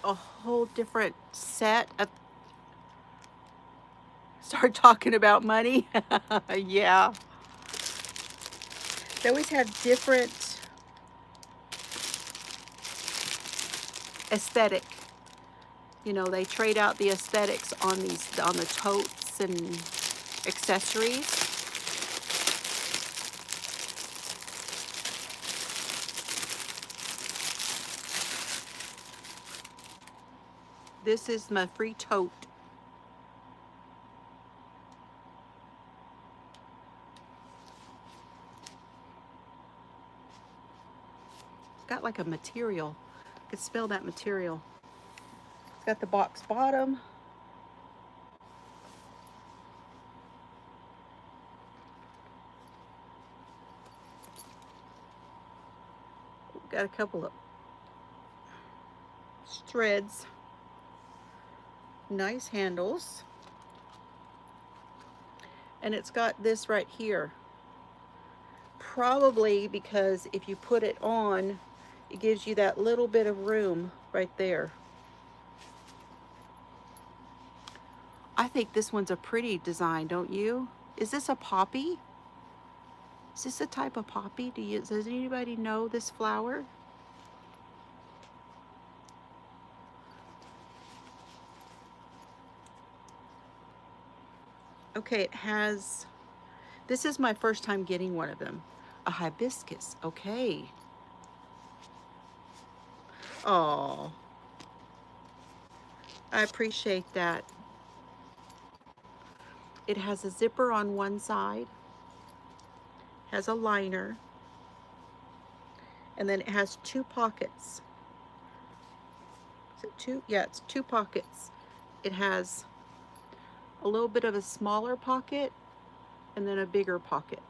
a whole different set of... Start talking about money. Yeah. They always have different aesthetic. You know, they trade out the aesthetics on these, on the totes and accessories. This is my free tote. It's got like a material. I could smell that material. It's got the box bottom. Got a couple of threads. Nice handles. And it's got this right here. Probably because if you put it on, it gives you that little bit of room right there. I think this one's a pretty design, don't you? Is this a poppy? Is this a type of poppy? Does anybody know this flower? Okay, it has, this is my first time getting one of them. A hibiscus, okay. Oh, I appreciate that. It has a zipper on one side, has a liner, and then it has two pockets. Is it two? Yeah, it's two pockets. It has a little bit of a smaller pocket and then a bigger pocket.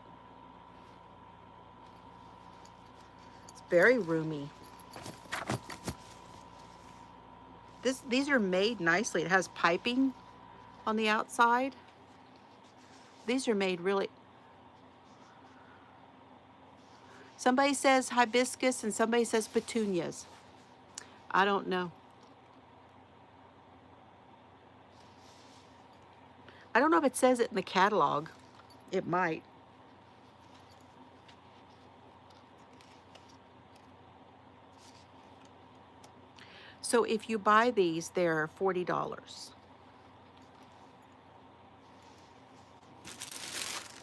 It's very roomy. These are made nicely. It has piping on the outside. These are made really... Somebody says hibiscus and somebody says petunias. I don't know. I don't know if it says it in the catalog. It might. So if you buy these, they're $40.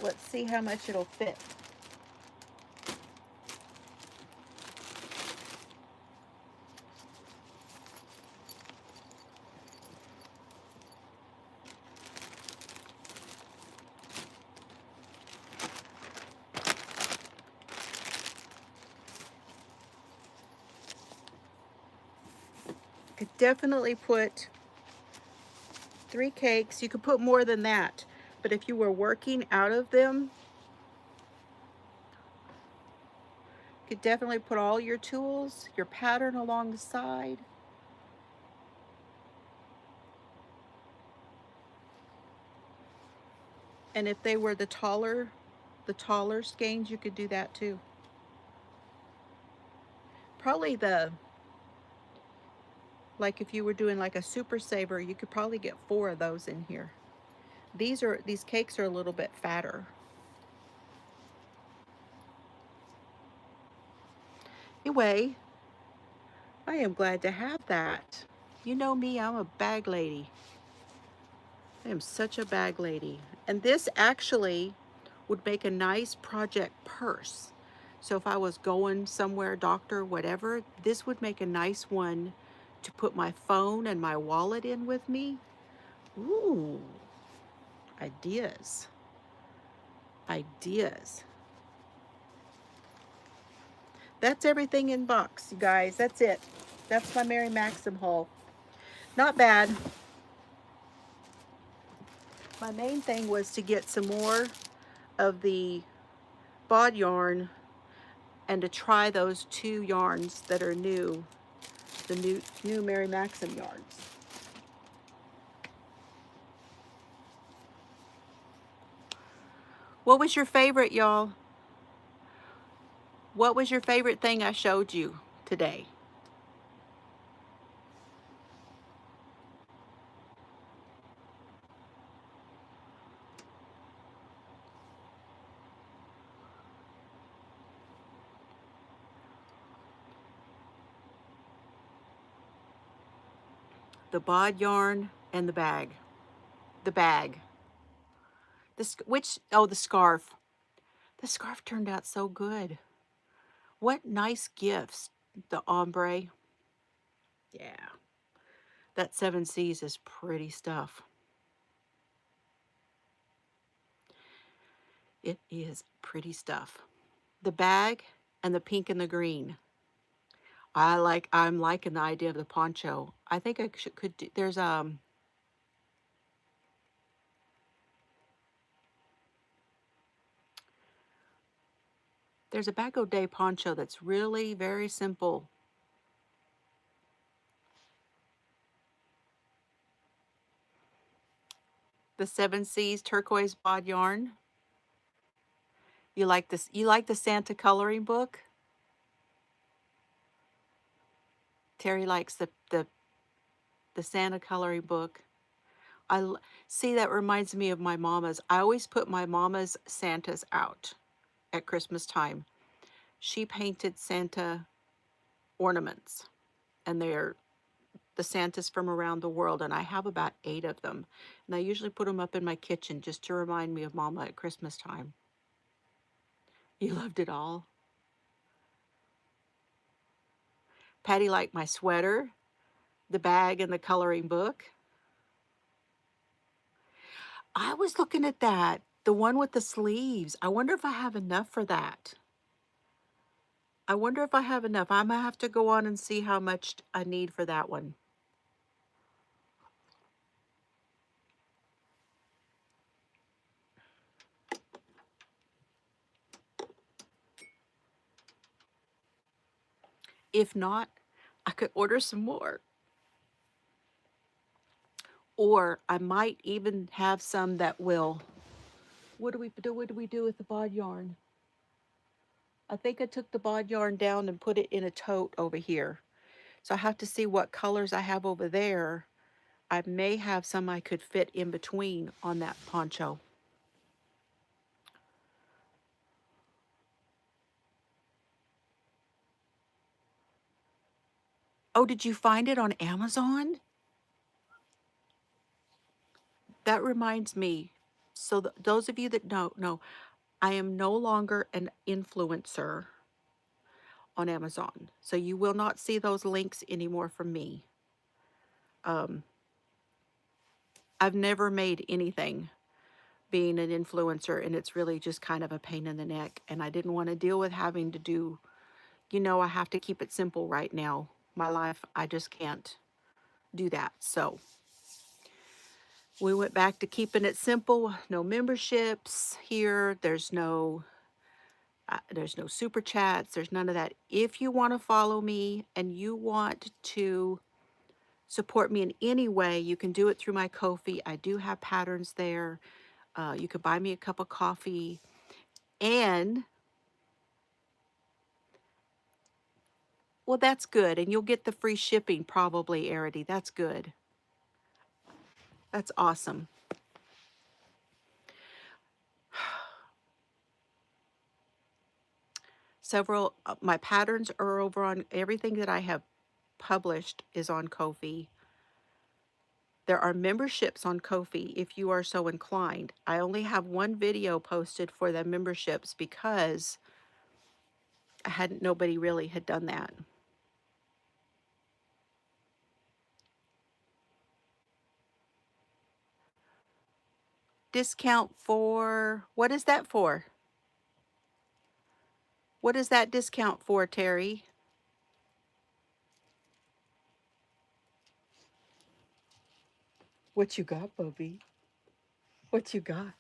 Let's see how much it'll fit. could definitely put 3 cakes. You could put more than that, but if you were working out of them, you could definitely put all your tools, your pattern along the side. And if they were the taller skeins, you could do that too. Probably like if you were doing like a super saver, you could probably get 4 of those in here. These cakes are a little bit fatter. Anyway, I am glad to have that. You know me, I'm a bag lady. I am such a bag lady. And this actually would make a nice project purse. So if I was going somewhere, doctor, whatever, this would make a nice one to put my phone and my wallet in with me. Ooh, ideas. Ideas. That's everything in box, you guys. That's it. That's my Mary Maxim haul. Not bad. My main thing was to get some more of the bod yarn and to try those 2 yarns that are new, the new Mary Maxim yarns. What was your favorite, y'all? What was your favorite thing I showed you today? The bod yarn and the bag. The bag. The scarf. The scarf turned out so good. What nice gifts. The ombre. Yeah. That 7 C's is pretty stuff. It is pretty stuff. The bag and the pink and the green. I'm liking the idea of the poncho. I think I could do, there's a Bago Day poncho that's really very simple. The 7 C's turquoise bod yarn. You like this? You like the Santa coloring book? Terry likes the Santa coloring book. See, that reminds me of my mama's. I always put my mama's Santas out at Christmas time. She painted Santa ornaments, and they're the Santas from around the world, and I have about 8 of them. And I usually put them up in my kitchen just to remind me of Mama at Christmas time. You loved it all? Patty liked my sweater, the bag, and the coloring book. I was looking at that, the one with the sleeves. I wonder if I have enough for that. I wonder if I have enough. I'm going to have to go on and see how much I need for that one. If not, I could order some more. Or I might even have some that will. What do we do with the bod yarn? I think I took the bod yarn down and put it in a tote over here. So I have to see what colors I have over there. I may have some I could fit in between on that poncho. Oh, did you find it on Amazon? That reminds me. So those of you that don't know, I am no longer an influencer on Amazon. So you will not see those links anymore from me. I've never made anything being an influencer, and it's really just kind of a pain in the neck. And I didn't want to deal with having to do, I have to keep it simple right now. My life, I just can't. do that. So we went back to keeping it simple. No memberships here. There's no super chats. There's none of that. If you want to follow me and you want to support me in any way, you can do it through my Ko-fi. I do have patterns there. You can buy me a cup of coffee, and well, that's good. And you'll get the free shipping probably, Arity. That's good. That's awesome. Several, my patterns are over on everything that I have published is on Ko-fi. There are memberships on Ko-fi if you are so inclined. I only have one video posted for the memberships because nobody really had done that. Discount for, what is that for? What is that discount for, Terry? What you got, Bubby? What you got?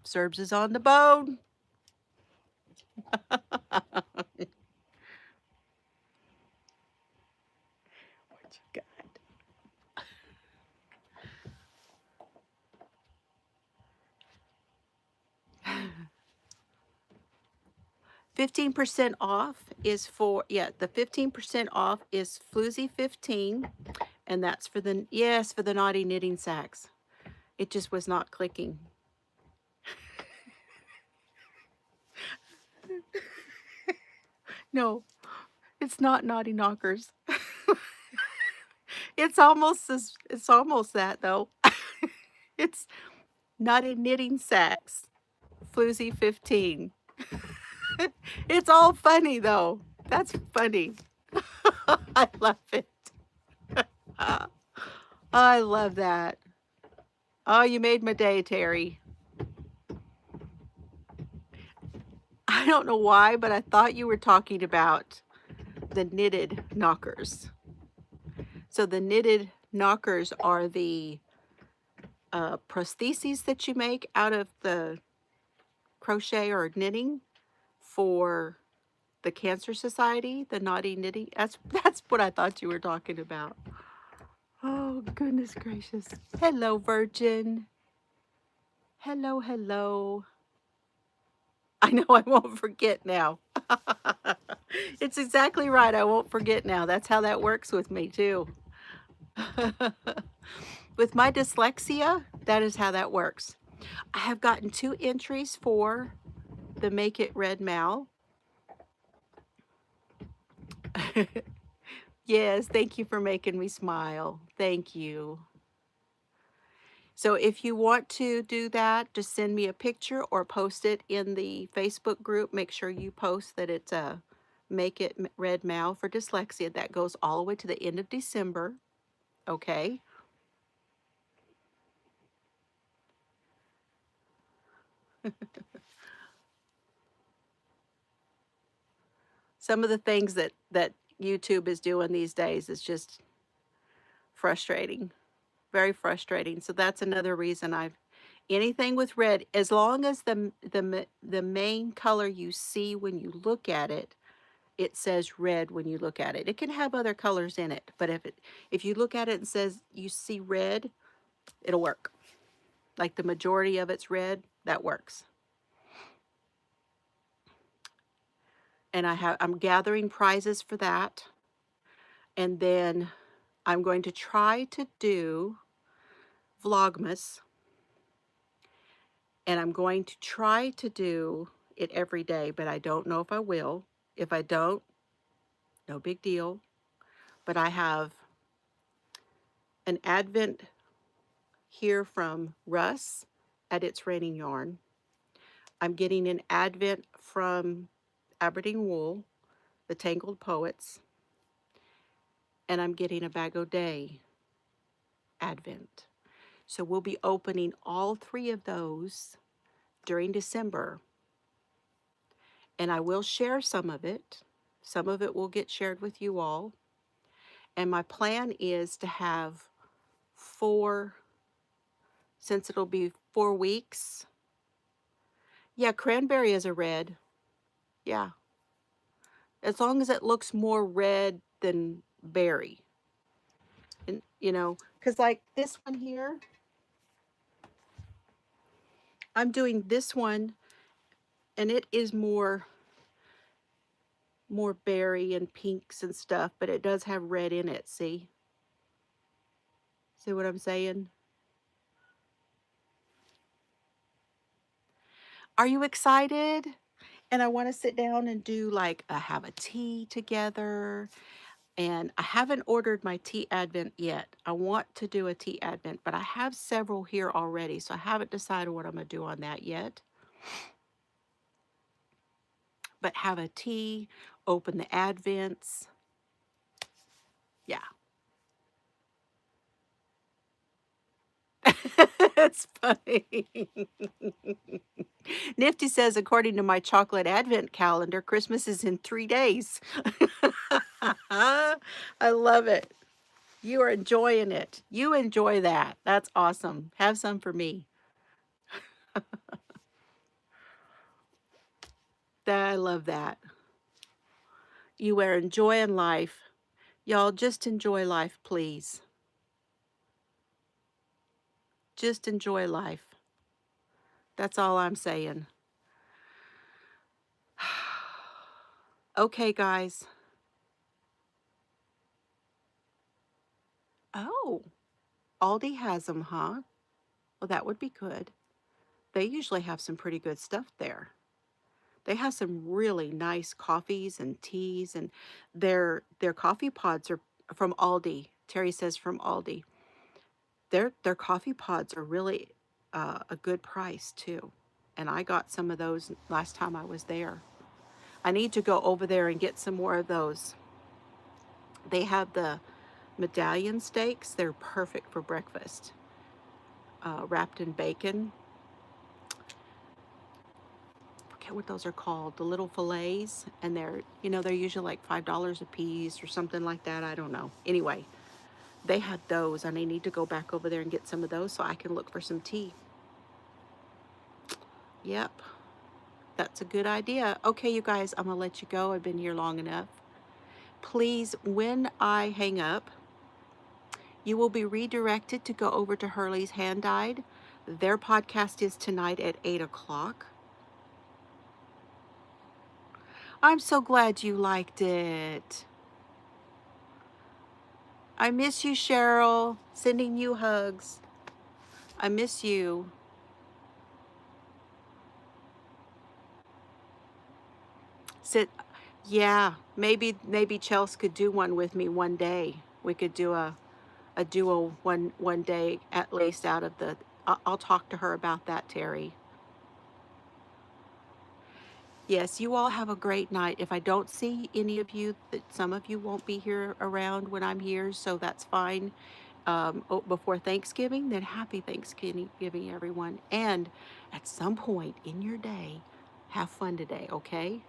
Serbs is on the bone. What you got? 15% off is for, yeah, the 15% off is Floozie 15, and that's for the, yes, for the naughty knitting sacks. It just was not clicking. No, it's not naughty knockers. It's almost that though. It's naughty knitting sacks. Floozie 15. It's all funny though. That's funny. I love it. I love that. Oh, you made my day, Terry. I don't know why, but I thought you were talking about the knitted knockers. So the knitted knockers are the prostheses that you make out of the crochet or knitting for the Cancer Society, the naughty knitting. That's what I thought you were talking about. Oh, goodness gracious. Hello, Virgin. Hello, hello. I know I won't forget now. It's exactly right. I won't forget now. That's how that works with me, too. With my dyslexia, that is how that works. I have gotten 2 entries for the Make It Red Mal. Yes, thank you for making me smile. Thank you. So if you want to do that, just send me a picture or post it in the Facebook group. Make sure you post that it's a Make It Red Mal for dyslexia. That goes all the way to the end of December. Okay. Some of the things that YouTube is doing these days is just frustrating. Very frustrating. So that's another reason anything with red, as long as the main color you see when you look at it, it says red when you look at it. It can have other colors in it, but if you look at it and says you see red, it'll work. Like the majority of it's red, that works. And I'm gathering prizes for that. And then I'm going to try to do Vlogmas. And I'm going to try to do it every day, but I don't know if I will. If I don't, no big deal. But I have an Advent here from Russ at It's Raining Yarn. I'm getting an Advent from Aberdeen Wool, the Tangled Poets. And I'm getting a Bag O' Day Advent. So we'll be opening all 3 of those during December. And I will share some of it. Some of it will get shared with you all. And my plan is to have 4, since it'll be 4 weeks. Yeah, cranberry is a red. Yeah. As long as it looks more red than berry. And, you know, because like this one here, I'm doing this one, and it is more berry and pinks and stuff, but it does have red in it, see? See what I'm saying? Are you excited? And I want to sit down and do like have a tea together. And I haven't ordered my tea advent yet. I want to do a tea advent, but I have several here already, so I haven't decided what I'm going to do on that yet. But have a tea, open the advents. Yeah. It's funny. Nifty says, according to my chocolate advent calendar, Christmas is in 3 days. I love it. You are enjoying it. You enjoy that. That's awesome. Have some for me. I love that. You are enjoying life. Y'all just enjoy life, please. Just enjoy life. That's all I'm saying. Okay, guys. Oh, Aldi has them, huh? Well, that would be good. They usually have some pretty good stuff there. They have some really nice coffees and teas, and their coffee pods are from Aldi. Terry says from Aldi. Their coffee pods are really a good price too. And I got some of those last time I was there. I need to go over there and get some more of those. They have the medallion steaks. They're perfect for breakfast. Wrapped in bacon. I forget what those are called. The little fillets. And they're usually like $5 a piece or something like that. I don't know. Anyway, they had those, and I need to go back over there and get some of those so I can look for some tea. Yep. That's a good idea. Okay, you guys, I'm going to let you go. I've been here long enough. Please, when I hang up, you will be redirected to go over to Hurley's Hand Dyed. Their podcast is tonight at 8 o'clock. I'm so glad you liked it. I miss you, Cheryl. Sending you hugs. I miss you. Sit. Yeah, maybe Chelsea could do one with me one day. We could do a duo one day at least out of the. I'll talk to her about that, Terry. Yes, you all have a great night. If I don't see any of you, some of you won't be here around when I'm here, so that's fine. Before Thanksgiving, then happy Thanksgiving, everyone. And at some point in your day, have fun today, okay?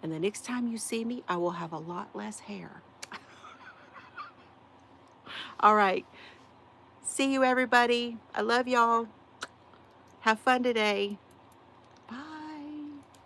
And the next time you see me, I will have a lot less hair. All right. See you, everybody. I love y'all. Have fun today.